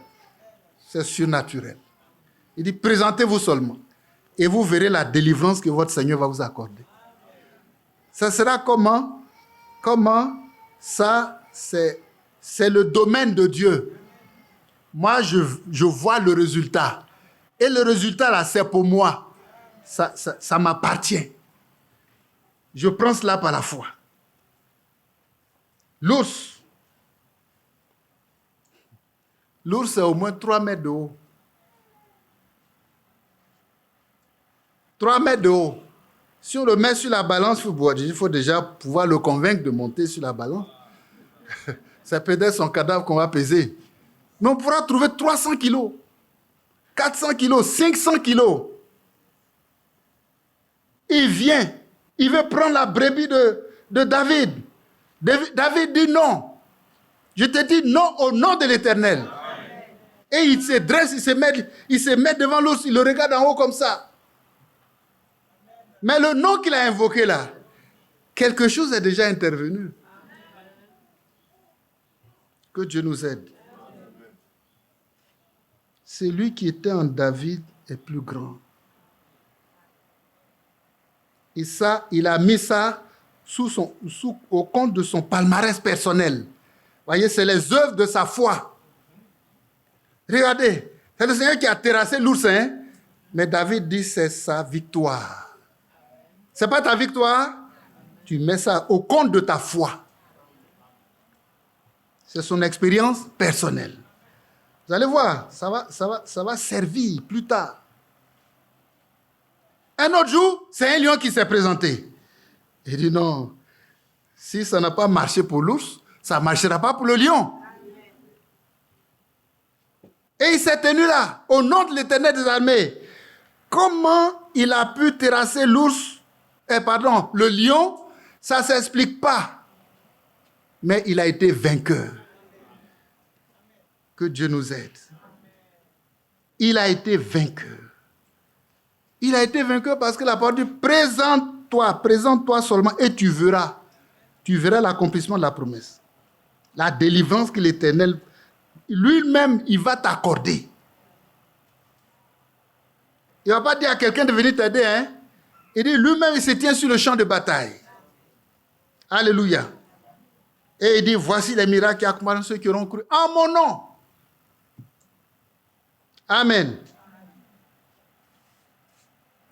c'est surnaturel. Il dit, présentez-vous seulement. Et vous verrez la délivrance que votre Seigneur va vous accorder. Ça sera comment? Comment? Ça, c'est le domaine de Dieu. Moi, je vois le résultat. Et le résultat, là, c'est pour moi. Ça m'appartient. Je prends cela par la foi. L'ours, c'est au moins 3 mètres de haut. 3 mètres de haut. Si on le met sur la balance, il faut déjà pouvoir le convaincre de monter sur la balance. C'est peut-être son cadavre qu'on va peser. Mais on pourra trouver 300 kilos, 400 kilos, 500 kilos. Il vient, il veut prendre la brebis de David. David dit non. Je te dis non au nom de l'Éternel. Et il se dresse, il se met devant l'ours, il le regarde en haut comme ça. Mais le nom qu'il a invoqué là, quelque chose est déjà intervenu. Que Dieu nous aide. Celui qui était en David est plus grand. Et ça, il a mis ça au compte de son palmarès personnel. Vous voyez, c'est les œuvres de sa foi. Regardez, c'est le Seigneur qui a terrassé l'ours, hein? Mais David dit c'est sa victoire. C'est pas ta victoire? Tu mets ça au compte de ta foi. C'est son expérience personnelle. Vous allez voir, ça va servir plus tard. Un autre jour, c'est un lion qui s'est présenté. Il dit non, si ça n'a pas marché pour l'ours, ça ne marchera pas pour le lion. Et il s'est tenu là, au nom de l'Éternel des armées. Comment il a pu terrasser le lion, ça ne s'explique pas. Mais il a été vainqueur. Que Dieu nous aide. Il a été vainqueur. Il a été vainqueur parce que la parole dit présente-toi seulement et tu verras l'accomplissement de la promesse. La délivrance que l'Éternel, lui-même, il va t'accorder. Il ne va pas dire à quelqu'un de venir t'aider, hein. Il dit lui-même, il se tient sur le champ de bataille. Alléluia. Et il dit, voici les miracles qui accompagnent ceux qui auront cru en mon nom. Amen.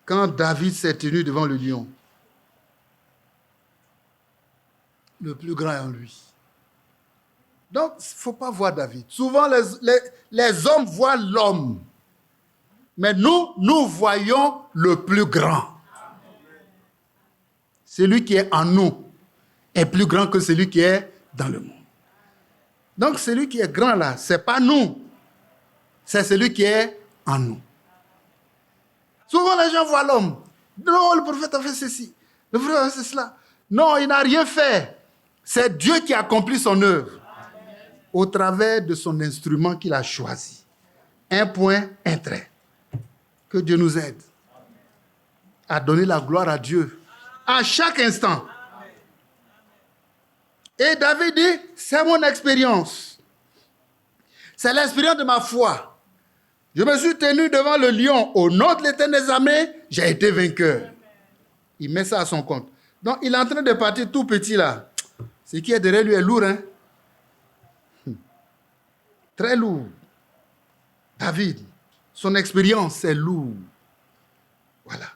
Quand David s'est tenu devant le lion, le plus grand est en lui. Donc, il ne faut pas voir David. Souvent, les hommes voient l'homme. Mais nous voyons le plus grand. Celui qui est en nous est plus grand que celui qui est dans le monde. Donc, celui qui est grand là, ce n'est pas nous. C'est celui qui est en nous. Souvent, les gens voient l'homme. Non, le prophète a fait ceci. Le prophète a fait cela. Non, il n'a rien fait. C'est Dieu qui accomplit son œuvre. Au travers de son instrument qu'il a choisi. Un point, un trait. Que Dieu nous aide à donner la gloire à Dieu à chaque instant. Et David dit, c'est mon expérience. C'est l'expérience de ma foi. Je me suis tenu devant le lion au nom de l'Éternel des armées, j'ai été vainqueur. Il met ça à son compte. Donc, il est en train de partir tout petit là. Ce qui est derrière lui est lourd, hein? Très lourd. David, son expérience, c'est lourd. Voilà.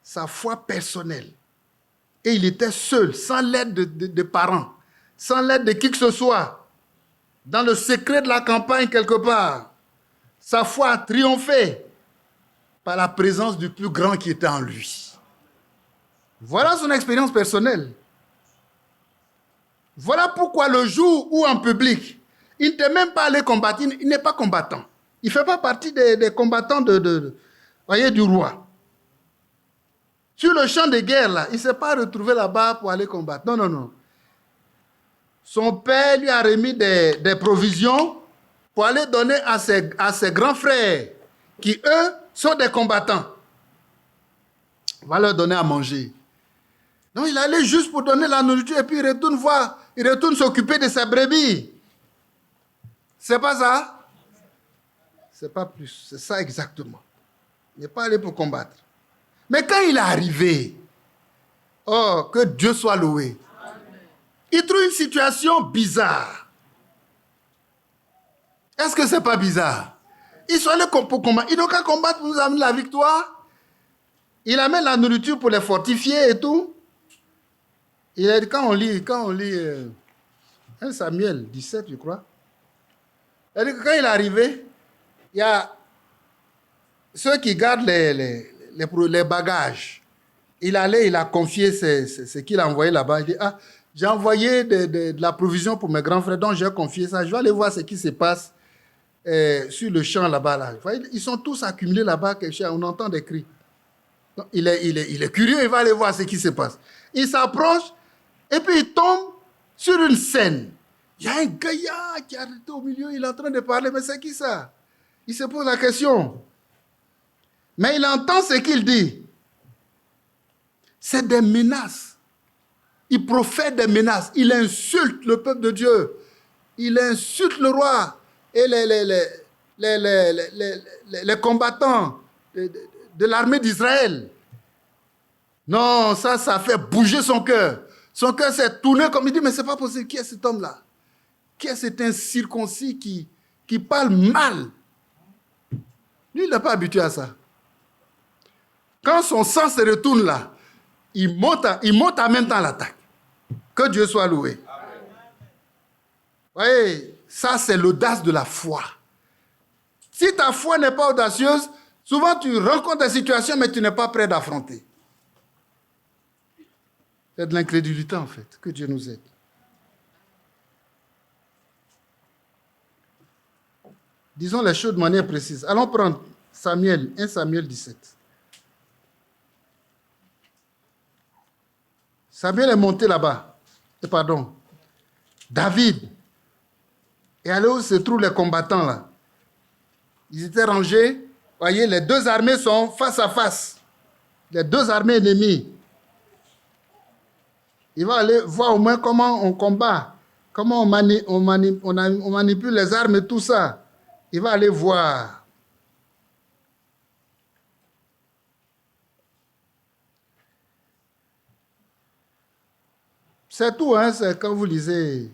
Sa foi personnelle. Et il était seul, sans l'aide de parents, sans l'aide de qui que ce soit, dans le secret de la campagne quelque part. Sa foi a triomphé par la présence du plus grand qui était en lui. Voilà son expérience personnelle. Voilà pourquoi le jour où en public, il n'était même pas allé combattre, il n'est pas combattant. Il ne fait pas partie des combattants du roi. Sur le champ de guerre, là, il ne s'est pas retrouvé là-bas pour aller combattre. Non, non, non. Son père lui a remis des provisions pour aller donner à ses grands frères, qui, eux, sont des combattants. On va leur donner à manger. Donc, il allait juste pour donner la nourriture et puis il retourne s'occuper de ses brebis. C'est pas ça? C'est pas plus. C'est ça exactement. Il n'est pas allé pour combattre. Mais quand il est arrivé, oh, que Dieu soit loué, il trouve une situation bizarre. Est-ce que ce n'est pas bizarre? Ils sont allés pour combattre. Ils n'ont qu'à combattre pour nous amener la victoire. Il amène la nourriture pour les fortifier et tout. Il a dit, quand on lit 1 Samuel 17, je crois, il a dit que quand il est arrivé, il y a ceux qui gardent les bagages. Il a confié ce qu'il a envoyé là-bas. Il dit, j'ai envoyé de la provision pour mes grands frères, donc j'ai confié ça. Je vais aller voir ce qui se passe sur le champ là-bas. Là. Ils sont tous accumulés là-bas, on entend des cris. Donc, il est curieux, il va aller voir ce qui se passe. Il s'approche et puis il tombe sur une scène. Il y a un gaillard qui est arrêté au milieu, il est en train de parler, mais c'est qui ça? Il se pose la question. Mais il entend ce qu'il dit. C'est des menaces. Il profère des menaces. Il insulte le peuple de Dieu. Il insulte le roi et les combattants de l'armée d'Israël. Non, ça fait bouger son cœur. Son cœur s'est tourné comme il dit, mais c'est pas possible. Qui est cet homme-là? Qui est cet incirconcis qui parle mal? Lui, il n'est pas habitué à ça. Quand son sang se retourne là, il monte en même temps à l'attaque. Que Dieu soit loué. Vous voyez, ça c'est l'audace de la foi. Si ta foi n'est pas audacieuse, souvent tu rencontres des situations mais tu n'es pas prêt d'affronter. C'est de l'incrédulité en fait. Que Dieu nous aide. Disons les choses de manière précise. Allons prendre Samuel, 1 Samuel 17. Samuel est monté là-bas. David est allé où se trouvent les combattants là. Ils étaient rangés. Vous voyez, les deux armées sont face à face. Les deux armées ennemies. Il va aller voir au moins comment on combat, comment on manipule les armes et tout ça. Il va aller voir. C'est tout, hein, c'est quand vous lisez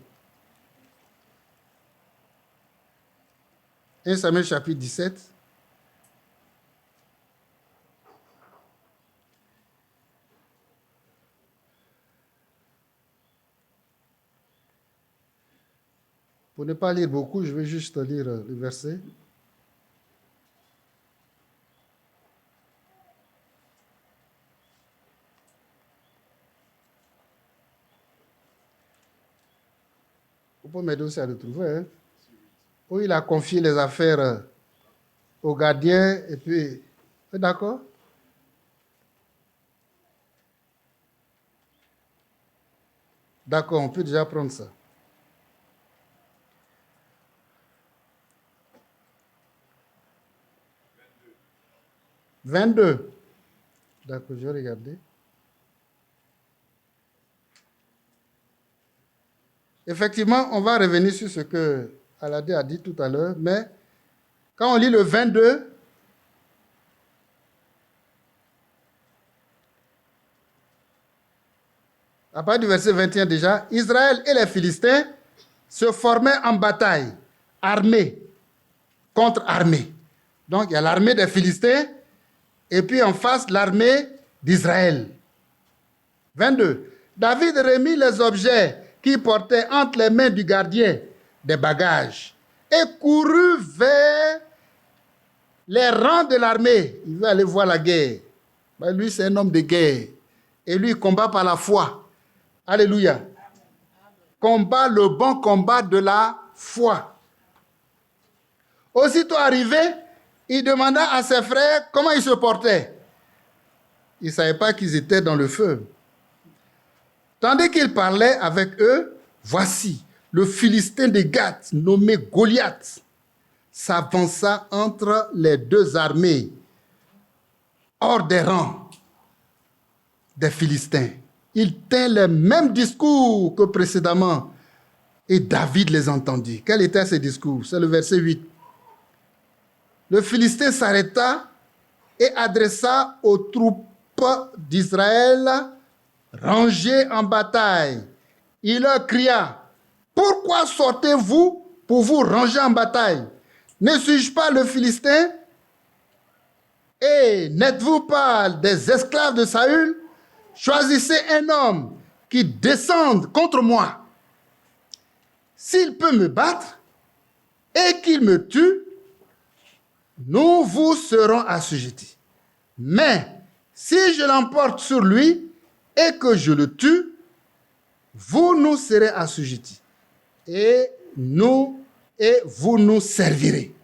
1 Samuel chapitre 17. Pour ne pas lire beaucoup, je vais juste lire le verset. Vous pouvez m'aider aussi à le trouver. Hein? Où il a confié les affaires au gardien et puis... D'accord? D'accord, on peut déjà prendre ça. 22. D'accord, je vais regarder. Effectivement, on va revenir sur ce que Aladé a dit tout à l'heure, mais quand on lit le 22, à partir du verset 21 déjà, Israël et les Philistins se formaient en bataille, armée contre armée. Donc, il y a l'armée des Philistins et puis en face, l'armée d'Israël. 22. David remit les objets qu'il portait entre les mains du gardien des bagages et courut vers les rangs de l'armée. Il veut aller voir la guerre. Ben, lui, c'est un homme de guerre. Et lui, il combat par la foi. Alléluia. Combat le bon combat de la foi. Aussitôt arrivé, il demanda à ses frères comment ils se portaient. Ils ne savaient pas qu'ils étaient dans le feu. Tandis qu'il parlait avec eux, voici, le Philistin de Gath, nommé Goliath, s'avança entre les deux armées, hors des rangs des Philistins. Il tint les mêmes discours que précédemment, et David les entendit. Quel était ce discours? C'est le verset 8. Le Philistin s'arrêta et adressa aux troupes d'Israël rangées en bataille. Il leur cria, « Pourquoi sortez-vous pour vous ranger en bataille? Ne suis-je pas le Philistin? Et n'êtes-vous pas des esclaves de Saül? Choisissez un homme qui descende contre moi. S'il peut me battre et qu'il me tue, nous vous serons assujettis. Mais si je l'emporte sur lui et que je le tue, vous nous serez assujettis. Et vous nous servirez. »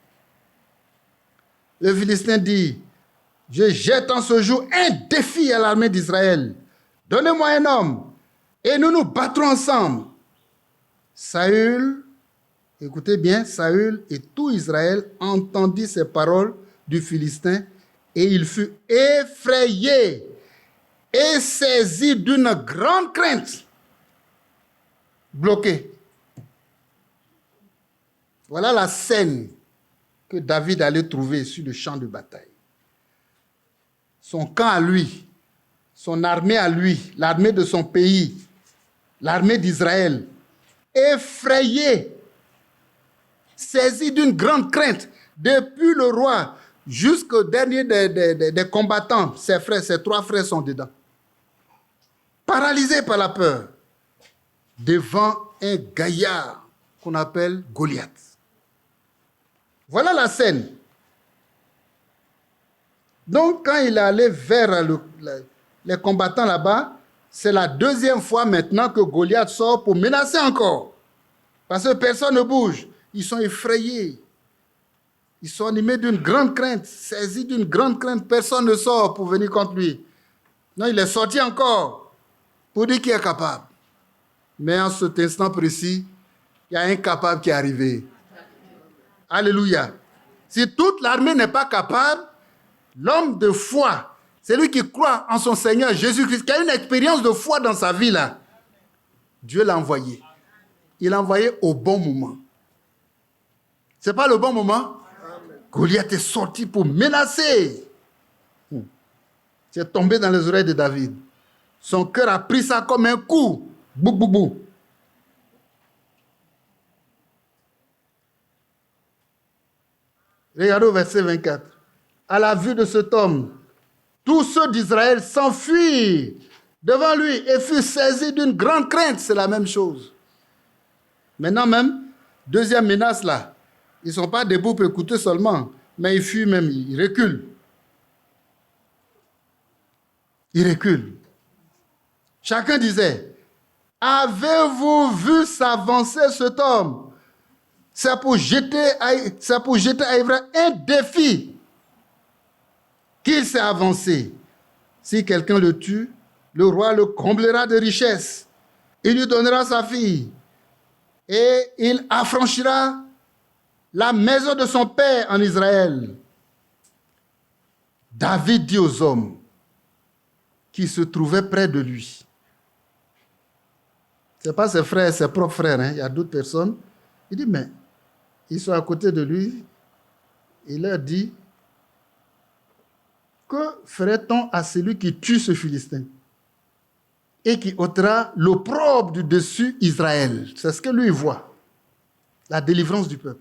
Le Philistin dit, « Je jette en ce jour un défi à l'armée d'Israël. Donnez-moi un homme et nous nous battrons ensemble. » Saül, écoutez bien, Saül et tout Israël entendit ces paroles du Philistin et il fut effrayé et saisi d'une grande crainte. Bloqué. Voilà la scène que David allait trouver sur le champ de bataille. Son camp à lui son armée à lui, l'armée de son pays, l'armée d'Israël, effrayé, saisi d'une grande crainte, depuis le roi jusqu'au dernier des combattants, ses frères, ses 3 frères sont dedans. Paralysé par la peur, devant un gaillard qu'on appelle Goliath. Voilà la scène. Donc, quand il est allé vers les combattants là-bas, c'est la 2e fois maintenant que Goliath sort pour menacer encore. Parce que personne ne bouge. Ils sont effrayés. Ils sont animés d'une grande crainte, saisis d'une grande crainte. Personne ne sort pour venir contre lui. Non, il est sorti encore pour dire qu'il est capable. Mais en cet instant précis, il y a un capable qui est arrivé. Alléluia. Si toute l'armée n'est pas capable, l'homme de foi, celui qui croit en son Seigneur Jésus-Christ, qui a une expérience de foi dans sa vie là, Dieu l'a envoyé. Il l'a envoyé au bon moment. Ce n'est pas le bon moment? Goliath est sorti pour menacer. C'est tombé dans les oreilles de David. Son cœur a pris ça comme un coup. Bou, bou, bou. Regardez au verset 24. À la vue de cet homme, tous ceux d'Israël s'enfuirent devant lui et furent saisis d'une grande crainte. C'est la même chose. Maintenant même, 2e menace là. Ils ne sont pas debout pour écouter seulement, mais ils fuient même, ils reculent. Ils reculent. Chacun disait, avez-vous vu s'avancer cet homme? C'est pour jeter à Ivra un défi qu'il s'est avancé. Si quelqu'un le tue, le roi le comblera de richesses. Il lui donnera sa fille et il affranchira la maison de son père en Israël. David dit aux hommes qui se trouvaient près de lui. Ce n'est pas ses frères, ses propres frères, hein. Il y a d'autres personnes. Il dit, mais ils sont à côté de lui. Il leur dit, que ferait-on à celui qui tue ce Philistin et qui ôtera l'opprobre du dessus Israël? C'est ce que lui voit, la délivrance du peuple.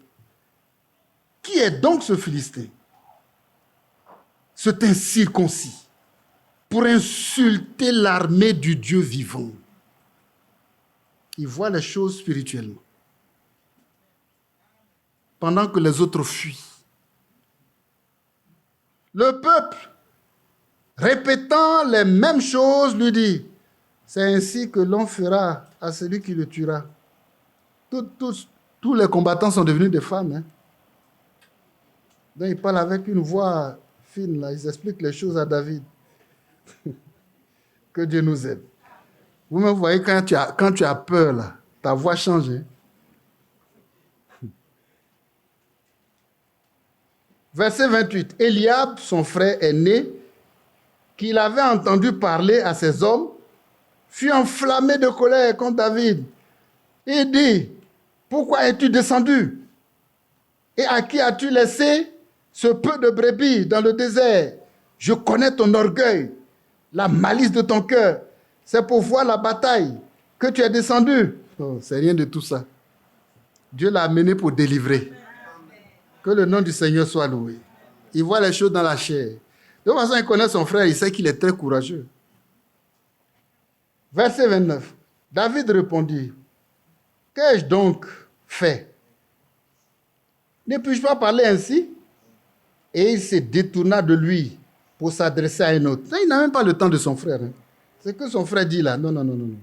Qui est donc ce Philistin? C'est un incirconcis pour insulter l'armée du Dieu vivant. Il voit les choses spirituellement. Pendant que les autres fuient. Le peuple, répétant les mêmes choses, lui dit, c'est ainsi que l'on fera à celui qui le tuera. Tous les combattants sont devenus des femmes. Hein? Donc ils parlent avec une voix fine, là. Ils expliquent les choses à David. Que Dieu nous aide. Vous me voyez, quand tu as peur, là, ta voix change. Hein? Verset 28. Eliab, son frère aîné, qu'il avait entendu parler à ses hommes, fut enflammé de colère contre David. Il dit, pourquoi es-tu descendu? Et à qui as-tu laissé ce peu de brebis dans le désert? Je connais ton orgueil, la malice de ton cœur. C'est pour voir la bataille que tu es descendu. Oh, c'est rien de tout ça. Dieu l'a amené pour délivrer. Que le nom du Seigneur soit loué. Il voit les choses dans la chair. De toute façon, il connaît son frère, il sait qu'il est très courageux. Verset 29. David répondit, qu'ai-je donc fait? Ne puis-je pas parler ainsi? Et il se détourna de lui pour s'adresser à un autre. Il n'a même pas le temps de son frère. Hein. C'est que son frère dit là. Non. Vous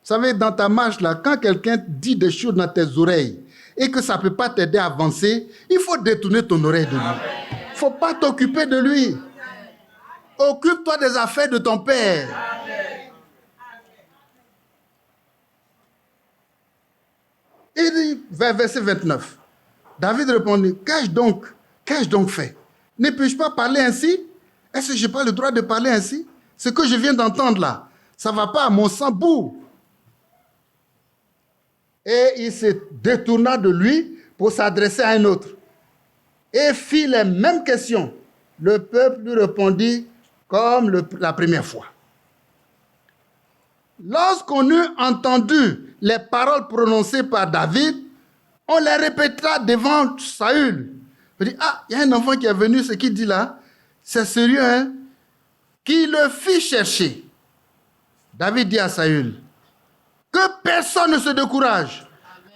savez, dans ta marche là, quand quelqu'un dit des choses dans tes oreilles et que ça ne peut pas t'aider à avancer, il faut détourner ton oreille de lui. Il ne faut pas t'occuper de lui. Occupe-toi des affaires de ton père. Il dit, verset 29, David répondit, qu'ai-je donc fait? Ne puis-je pas parler ainsi? Est-ce que je n'ai pas le droit de parler ainsi? Ce que je viens d'entendre là, ça ne va pas à mon sang bout. Et il se détourna de lui pour s'adresser à un autre. Et fit les mêmes questions. Le peuple lui répondit comme la première fois. Lorsqu'on eut entendu les paroles prononcées par David, on les répétera devant Saül. On dit, ah, il y a un enfant qui est venu, ce qu'il dit là, c'est sérieux, hein? Qui le fit chercher. David dit à Saül, que personne ne se décourage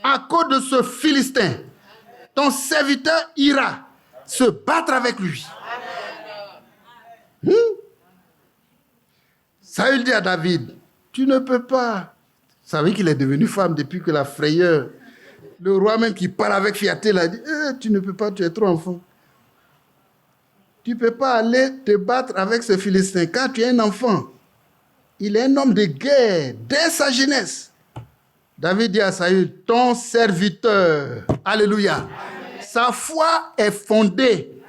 à cause de ce Philistin. Ton serviteur ira se battre avec lui. Saül dit à David, tu ne peux pas. Vous savez qu'il est devenu femme depuis que la frayeur, le roi même qui parle avec fierté, l'a dit, tu ne peux pas, tu es trop enfant. Tu ne peux pas aller te battre avec ce Philistin car tu es un enfant. Il est un homme de guerre dès sa jeunesse. David dit à Saül, ton serviteur, alléluia, sa foi est fondée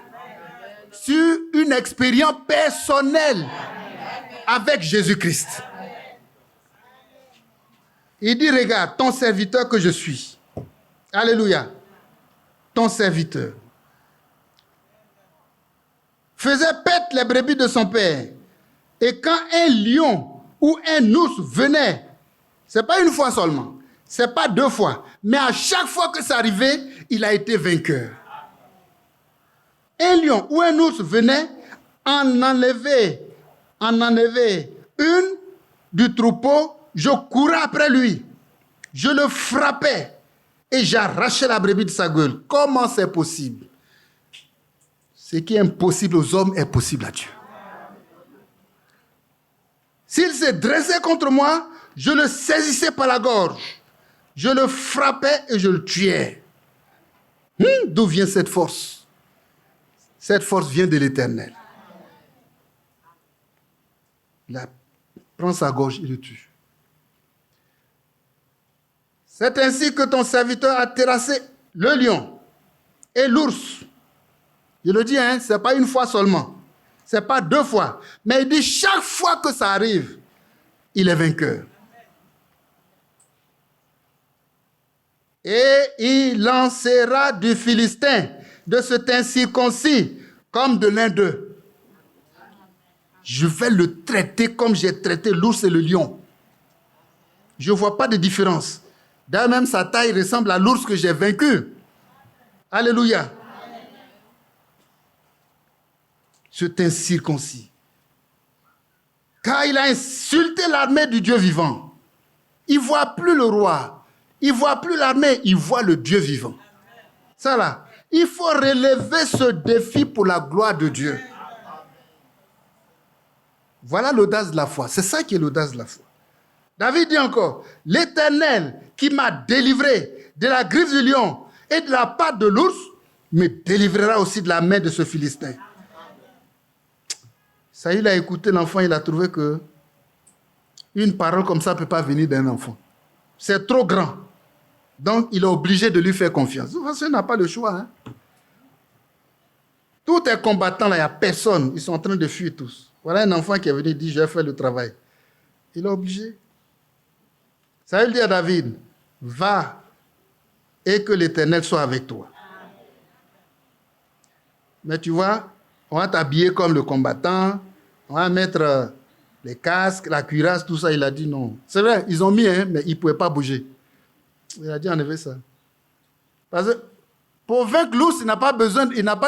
sur une expérience personnelle avec Jésus-Christ. Il dit, regarde, ton serviteur que je suis. Alléluia. Ton serviteur. Faisait paître les brebis de son père. Et quand un lion ou un ours venait, ce n'est pas une fois seulement, ce n'est pas 2 fois, mais à chaque fois que ça arrivait, il a été vainqueur. Un lion ou un ours venait en enlever une du troupeau, je courais après lui, je le frappais et j'arrachais la brebis de sa gueule. Comment c'est possible? Ce qui est impossible aux hommes est possible à Dieu. S'il se dressait contre moi, je le saisissais par la gorge, je le frappais et je le tuais. D'où vient cette force? Cette force vient de l'Éternel. Il prend sa gorge et le tue. C'est ainsi que ton serviteur a terrassé le lion et l'ours. Je le dis, ce n'est pas une fois seulement. Ce n'est pas 2 fois. Mais il dit chaque fois que ça arrive, il est vainqueur. Et il lancera du Philistin, de cet incirconcis, comme de l'un d'eux. Je vais le traiter comme j'ai traité l'ours et le lion. Je ne vois pas de différence. D'ailleurs, même sa taille ressemble à l'ours que j'ai vaincu. Alléluia. C'est incirconcis. Car il a insulté l'armée du Dieu vivant. Il ne voit plus le roi. Il ne voit plus l'armée. Il voit le Dieu vivant. Ça là, il faut relever ce défi pour la gloire de Dieu. Voilà l'audace de la foi. C'est ça qui est l'audace de la foi. David dit encore, l'Éternel qui m'a délivré de la griffe du lion et de la patte de l'ours, me délivrera aussi de la main de ce Philistin. Saül a écouté l'enfant, il a trouvé que une parole comme ça ne peut pas venir d'un enfant. C'est trop grand. Donc, il est obligé de lui faire confiance. De toute façon, il n'a pas le choix. Tous les combattants, là, il n'y a personne. Ils sont en train de fuir tous. Voilà un enfant qui est venu et dit, je vais faire le travail. Il est obligé. Saül dit à David, va et que l'Éternel soit avec toi. Mais tu vois, on va t'habiller comme le combattant, on va mettre les casques, la cuirasse, tout ça. Il a dit non. C'est vrai, ils ont mis, mais ils ne pouvaient pas bouger. Il a dit enlever ça. Parce que pour vaincre l'ours, il n'a pas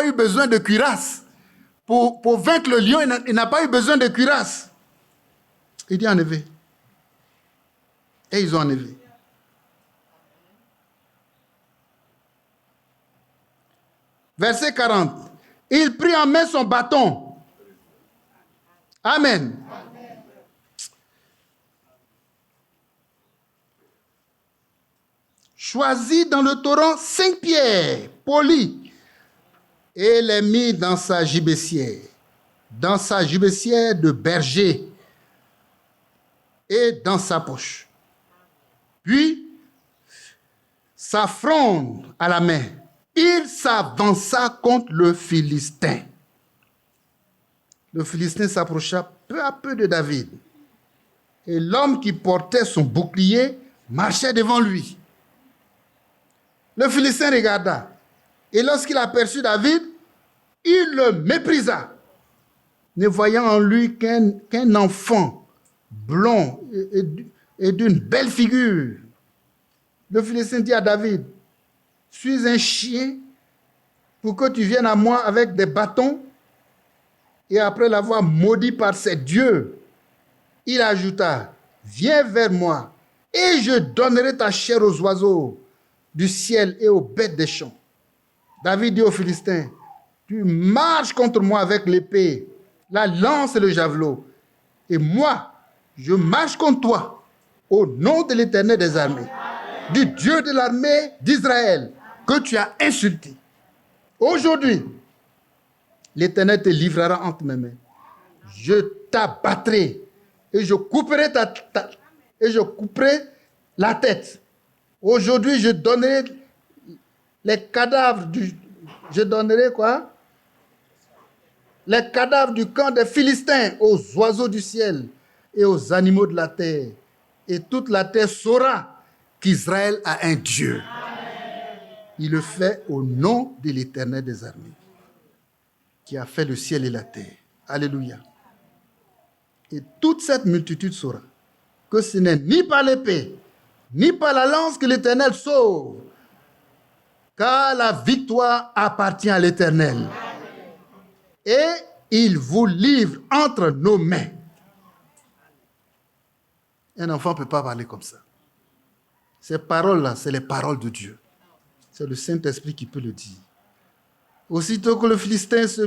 eu besoin de cuirasse. Pour vaincre le lion, il n'a pas eu besoin de cuirasse. Il dit enlever. Et ils ont enlevé. Verset 40. Il prit en main son bâton. Amen. Choisit dans le torrent 5 pierres polies et les mit dans sa gibecière de berger et dans sa poche. Puis, sa fronde à la main, il s'avança contre le Philistin. Le Philistin s'approcha peu à peu de David. Et l'homme qui portait son bouclier marchait devant lui. Le Philistin regarda. Et lorsqu'il aperçut David, il le méprisa. ne voyant en lui qu'un enfant blond et d'une belle figure. Le Philistin dit à David, suis un chien pour que tu viennes à moi avec des bâtons. Et après l'avoir maudit par ses dieux, il ajouta, viens vers moi et je donnerai ta chair aux oiseaux du ciel et aux bêtes des champs. David dit aux Philistins, tu marches contre moi avec l'épée, la lance et le javelot. Et moi, je marche contre toi au nom de l'Éternel des armées, du Dieu de l'armée d'Israël, que tu as insulté. Aujourd'hui, l'Éternel te livrera entre mes mains. Je t'abattrai et je couperai la tête. Aujourd'hui, je donnerai les cadavres je donnerai quoi? Les cadavres du camp des Philistins aux oiseaux du ciel et aux animaux de la terre. Et toute la terre saura qu'Israël a un Dieu. Il le fait au nom de l'Éternel des armées, qui a fait le ciel et la terre. Alléluia. Et toute cette multitude saura que ce n'est ni par l'épée, ni par la lance que l'Éternel sauve, car la victoire appartient à l'Éternel. Et il vous livre entre nos mains. Un enfant ne peut pas parler comme ça. Ces paroles-là, c'est les paroles de Dieu. C'est le Saint-Esprit qui peut le dire. Aussitôt que le Philistin se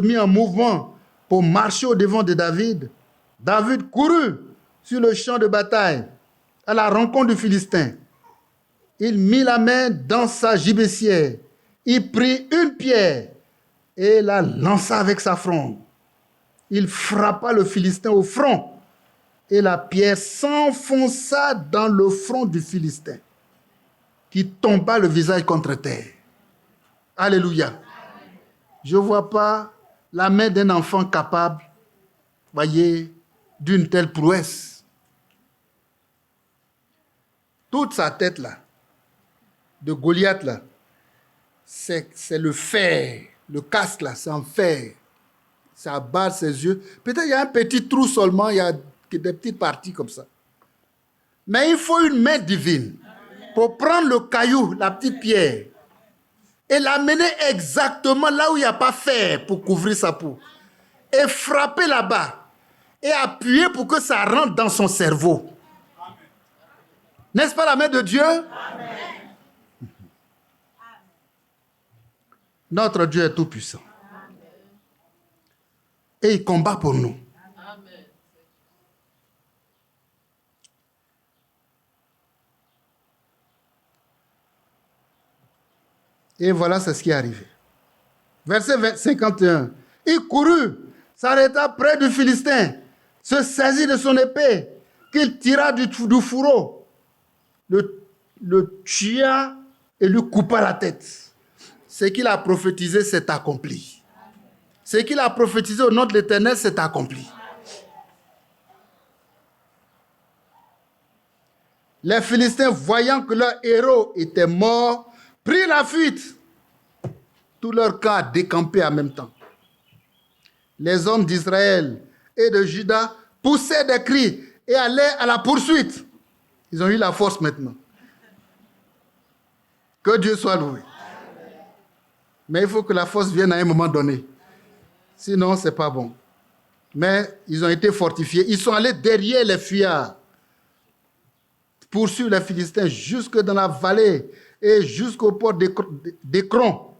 mit en mouvement pour marcher au-devant de David, David courut sur le champ de bataille à la rencontre du Philistin. Il mit la main dans sa gibecière, il prit une pierre et la lança avec sa fronde. Il frappa le Philistin au front et la pierre s'enfonça dans le front du Philistin, qui tomba le visage contre terre. Alléluia. Je ne vois pas la main d'un enfant capable, voyez, d'une telle prouesse. Toute sa tête là, de Goliath là, c'est le fer, le casque là, c'est en fer. Ça barre ses yeux. Peut-être il y a un petit trou seulement, il y a des petites parties comme ça. Mais il faut une main divine pour prendre le caillou, la petite pierre, et l'amener exactement là où il n'y a pas fer pour couvrir sa peau. Et frapper là-bas. Et appuyer pour que ça rentre dans son cerveau. N'est-ce pas la main de Dieu? Amen. Notre Dieu est tout puissant. Et il combat pour nous. Amen. Et voilà, c'est ce qui est arrivé. Verset 51. Il courut, s'arrêta près du Philistin, se saisit de son épée, qu'il tira du fourreau, le tua et lui coupa la tête. Ce qu'il a prophétisé s'est accompli. Ce qu'il a prophétisé au nom de l'Éternel s'est accompli. Les Philistins, voyant que leur héros était mort, prirent la fuite. Tout leur camp a décampé en même temps. Les hommes d'Israël et de Juda poussaient des cris et allaient à la poursuite. Ils ont eu la force maintenant. Que Dieu soit loué. Mais il faut que la force vienne à un moment donné. Sinon, ce n'est pas bon. Mais ils ont été fortifiés. Ils sont allés derrière les fuyards, poursuivre les Philistins jusque dans la vallée et jusqu'au port d'Écron.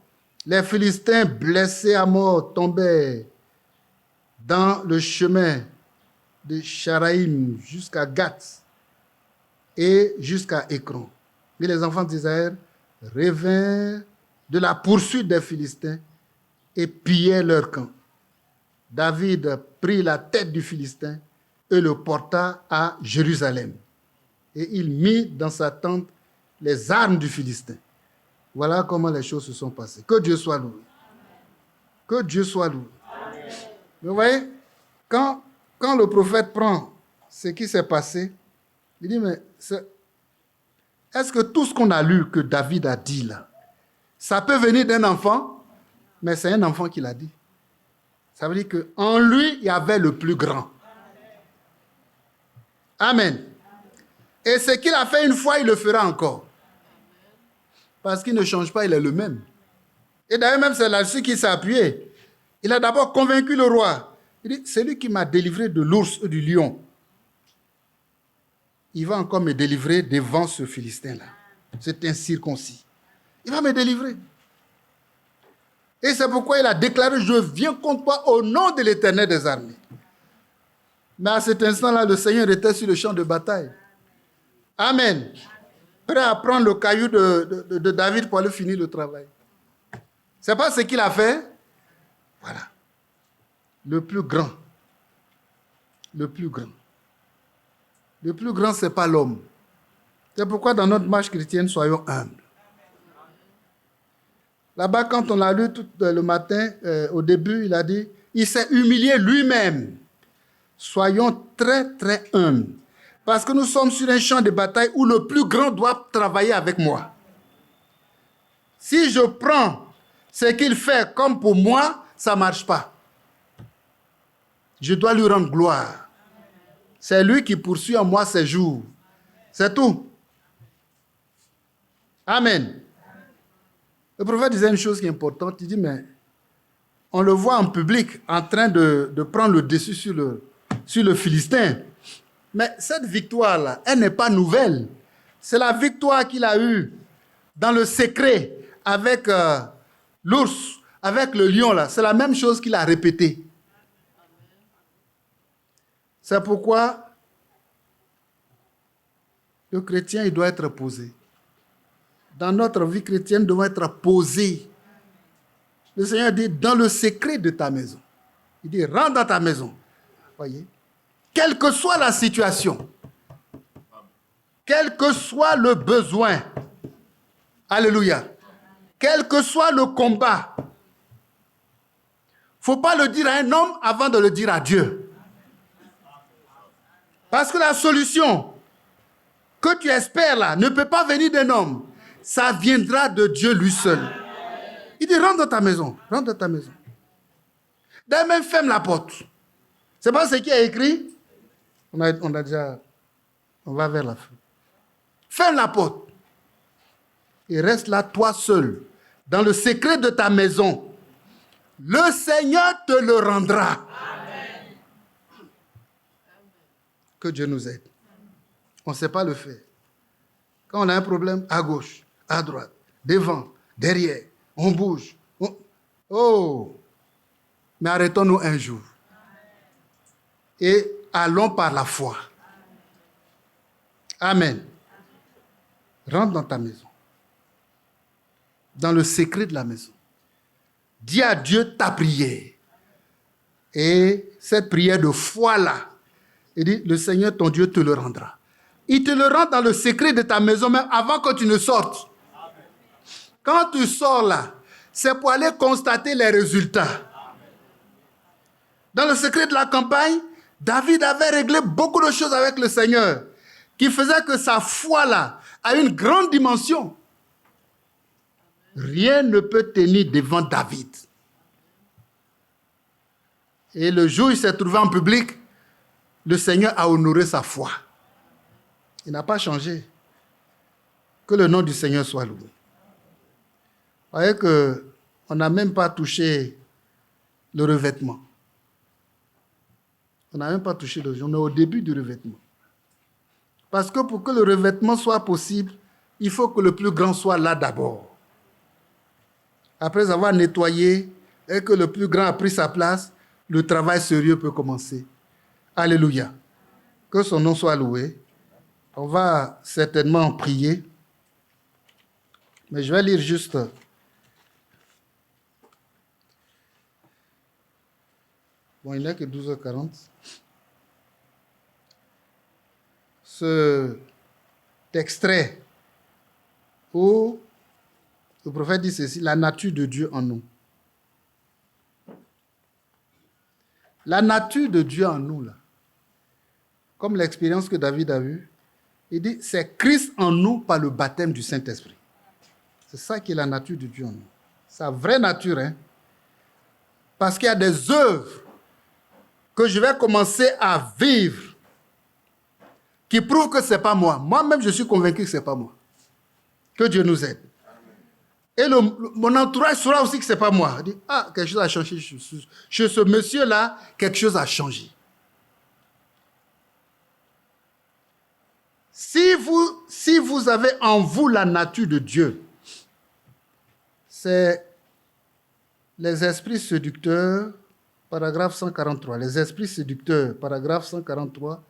Les Philistins, blessés à mort, tombaient dans le chemin de Charaïm jusqu'à Gath et jusqu'à Écron. Mais les enfants d'Israël revinrent de la poursuite des Philistins et pillèrent leur camp. David prit la tête du Philistin et le porta à Jérusalem. Et il mit dans sa tente les armes du Philistin. Voilà comment les choses se sont passées. Que Dieu soit loué. Que Dieu soit loué. Vous voyez, quand le prophète prend ce qui s'est passé, il dit, mais est-ce que tout ce qu'on a lu que David a dit là, ça peut venir d'un enfant? Mais c'est un enfant qui l'a dit. Ça veut dire qu'en lui, il y avait le plus grand. Amen. Et ce qu'il a fait une fois, il le fera encore. Parce qu'il ne change pas, il est le même. Et d'ailleurs, même c'est là-dessus qu'il s'est appuyé. Il a d'abord convaincu le roi. Il dit, c'est lui qui m'a délivré de l'ours et du lion. Il va encore me délivrer devant ce Philistin-là. C'est incirconcis. Il va me délivrer. Et c'est pourquoi il a déclaré, je viens contre toi au nom de l'Éternel des armées. Mais à cet instant-là, le Seigneur était sur le champ de bataille. Amen. Prêt à prendre le caillou de David pour aller finir le travail. C'est pas ce qu'il a fait. Voilà. Le plus grand. Le plus grand. Le plus grand, ce n'est pas l'homme. C'est pourquoi dans notre marche chrétienne, soyons humbles. Là-bas, quand on l'a lu tout le matin, au début, il a dit, il s'est humilié lui-même. Soyons très, très humbles. Parce que nous sommes sur un champ de bataille où le plus grand doit travailler avec moi. Si je prends ce qu'il fait comme pour moi, ça ne marche pas. Je dois lui rendre gloire. C'est lui qui poursuit en moi ses jours. C'est tout. Amen. Le prophète disait une chose qui est importante. Il dit, mais on le voit en public en train de prendre le dessus sur le Philistin. Mais cette victoire-là, elle n'est pas nouvelle. C'est la victoire qu'il a eue dans le secret avec l'ours, avec le lion. Là. C'est la même chose qu'il a répétée. C'est pourquoi le chrétien, il doit être posé. Dans notre vie chrétienne, nous devons être posés. Le Seigneur dit, dans le secret de ta maison. Il dit, rentre dans ta maison. Voyez? Quelle que soit la situation, quel que soit le besoin, alléluia, quel que soit le combat, il ne faut pas le dire à un homme avant de le dire à Dieu. Parce que la solution que tu espères là ne peut pas venir d'un homme. Ça viendra de Dieu lui seul. Il dit, rentre dans ta maison, rentre dans ta maison. D'ailleurs, même ferme la porte. C'est pas ce qui est écrit. On a déjà, on va vers la fin. Ferme la porte. Et reste là, toi seul, dans le secret de ta maison. Le Seigneur te le rendra. Amen. Que Dieu nous aide. On ne sait pas le faire. Quand on a un problème, à gauche, à droite, devant, derrière, on bouge. Oh! Mais arrêtons-nous un jour. Et allons par la foi. Amen. Rentre dans ta maison. Dans le secret de la maison. Dis à Dieu ta prière. Et cette prière de foi-là, il dit, le Seigneur ton Dieu te le rendra. Il te le rend dans le secret de ta maison, même avant que tu ne sortes. Quand tu sors là, c'est pour aller constater les résultats. Dans le secret de la campagne, David avait réglé beaucoup de choses avec le Seigneur, qui faisait que sa foi là a une grande dimension. Rien ne peut tenir devant David. Et le jour où il s'est trouvé en public, le Seigneur a honoré sa foi. Il n'a pas changé. Que le nom du Seigneur soit loué. Vous voyez qu'on n'a même pas touché le revêtement. On n'a même pas touché le jour. On est au début du revêtement. Parce que pour que le revêtement soit possible, il faut que le plus grand soit là d'abord. Après avoir nettoyé et que le plus grand a pris sa place, le travail sérieux peut commencer. Alléluia. Que son nom soit loué. On va certainement prier. Mais je vais lire juste bon, il n'est que 12h40. Cet extrait où le prophète dit ceci, la nature de Dieu en nous. La nature de Dieu en nous, là, comme l'expérience que David a eue, il dit, c'est Christ en nous par le baptême du Saint-Esprit. C'est ça qui est la nature de Dieu en nous. Sa vraie nature, hein. Parce qu'il y a des œuvres que je vais commencer à vivre qui prouvent que ce n'est pas moi. Moi-même, je suis convaincu que ce n'est pas moi. Que Dieu nous aide. Et mon entourage saura aussi que ce n'est pas moi. Il dit, ah, quelque chose a changé chez ce monsieur-là, quelque chose a changé. Si vous avez en vous la nature de Dieu, c'est les esprits séducteurs, paragraphe 143. Les esprits séducteurs, paragraphe 143,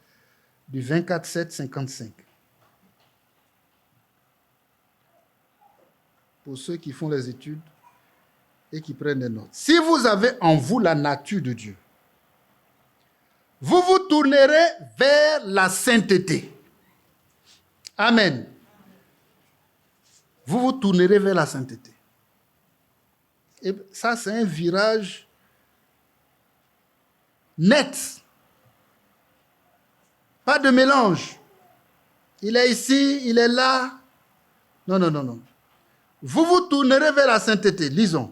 du 24-7-55. Pour ceux qui font les études et qui prennent des notes. Si vous avez en vous la nature de Dieu, vous vous tournerez vers la sainteté. Amen. Vous vous tournerez vers la sainteté. Et ça, c'est un virage net. Pas de mélange. Il est ici, il est là. Non, non, non, non. Vous vous tournerez vers la sainteté. Lisons.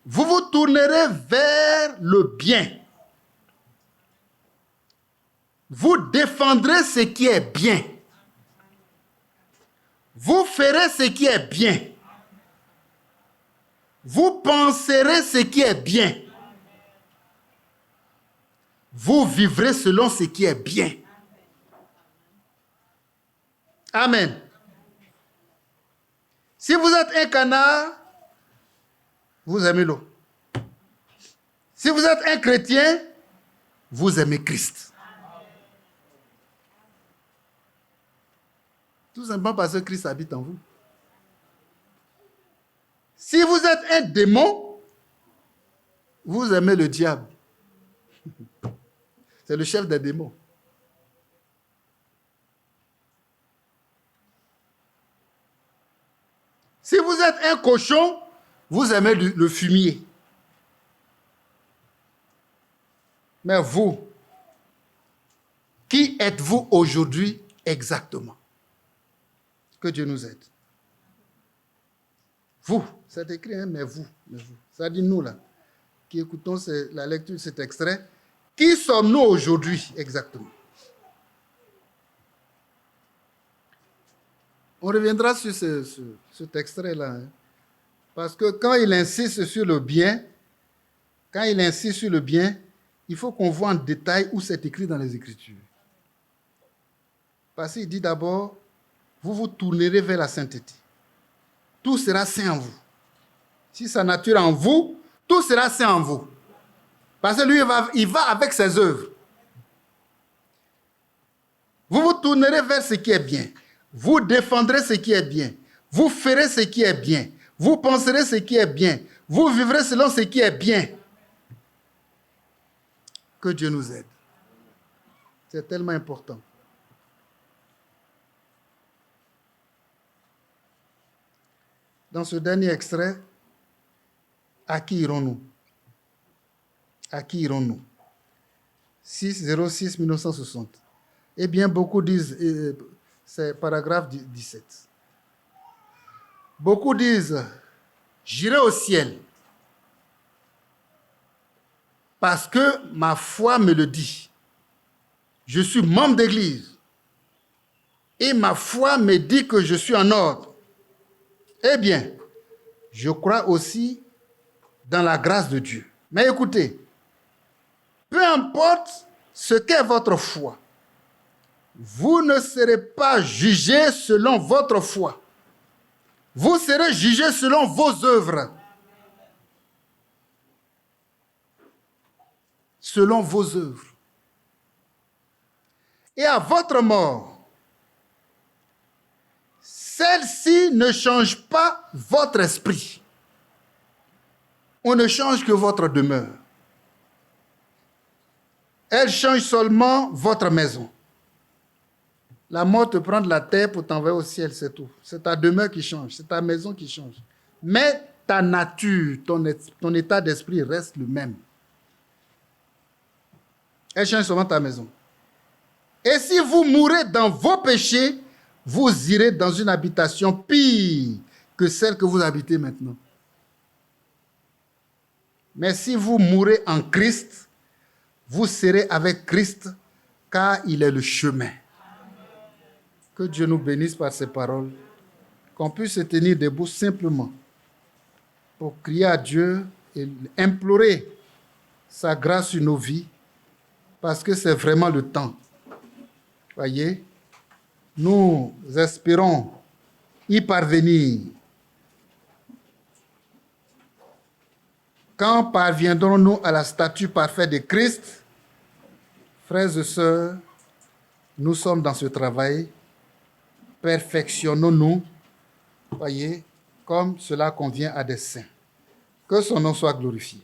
Vous vous tournerez vers le bien. Vous défendrez ce qui est bien. Vous ferez ce qui est bien. Vous penserez ce qui est bien. Vous vivrez selon ce qui est bien. Amen. Si vous êtes un canard, vous aimez l'eau. Si vous êtes un chrétien, vous aimez Christ. Tout simplement parce que Christ habite en vous. Si vous êtes un démon, vous aimez le diable. C'est le chef des démons. Si vous êtes un cochon, vous aimez le fumier. Mais vous, qui êtes-vous aujourd'hui exactement? Que Dieu nous aide. Vous, c'est écrit, hein, mais vous. Ça dit nous là, qui écoutons la lecture de cet extrait. Qui sommes-nous aujourd'hui exactement? On reviendra sur cet extrait-là. Hein, parce que quand il insiste sur le bien, il faut qu'on voit en détail où c'est écrit dans les Écritures. Parce qu'il dit d'abord, vous vous tournerez vers la sainteté. Tout sera saint en vous. Si sa nature est en vous, tout sera saint en vous. Parce que lui, il va avec ses œuvres. Vous vous tournerez vers ce qui est bien. Vous défendrez ce qui est bien. Vous ferez ce qui est bien. Vous penserez ce qui est bien. Vous vivrez selon ce qui est bien. Que Dieu nous aide. C'est tellement important. Dans ce dernier extrait, à qui irons-nous? À qui irons-nous? 6-06-1960. Eh bien, beaucoup disent, c'est paragraphe 17. Beaucoup disent, j'irai au ciel parce que ma foi me le dit. Je suis membre d'église et ma foi me dit que je suis en ordre. Eh bien, je crois aussi dans la grâce de Dieu. Mais écoutez, peu importe ce qu'est votre foi, vous ne serez pas jugés selon votre foi. Vous serez jugés selon vos œuvres. Selon vos œuvres. Et à votre mort, celle-ci ne change pas votre esprit. On ne change que votre demeure. Elle change seulement votre maison. La mort te prend de la terre pour t'envoyer au ciel, c'est tout. C'est ta demeure qui change, c'est ta maison qui change. Mais ta nature, ton état d'esprit reste le même. Elle change seulement ta maison. Et si vous mourrez dans vos péchés, vous irez dans une habitation pire que celle que vous habitez maintenant. Mais si vous mourrez en Christ, vous serez avec Christ, car il est le chemin. Que Dieu nous bénisse par ces paroles, qu'on puisse se tenir debout simplement pour crier à Dieu et implorer sa grâce sur nos vies, parce que c'est vraiment le temps. Voyez, nous espérons y parvenir. Quand parviendrons-nous à la statue parfaite de Christ? Frères et sœurs, nous sommes dans ce travail. Perfectionnons-nous, voyez, comme cela convient à des saints. Que son nom soit glorifié.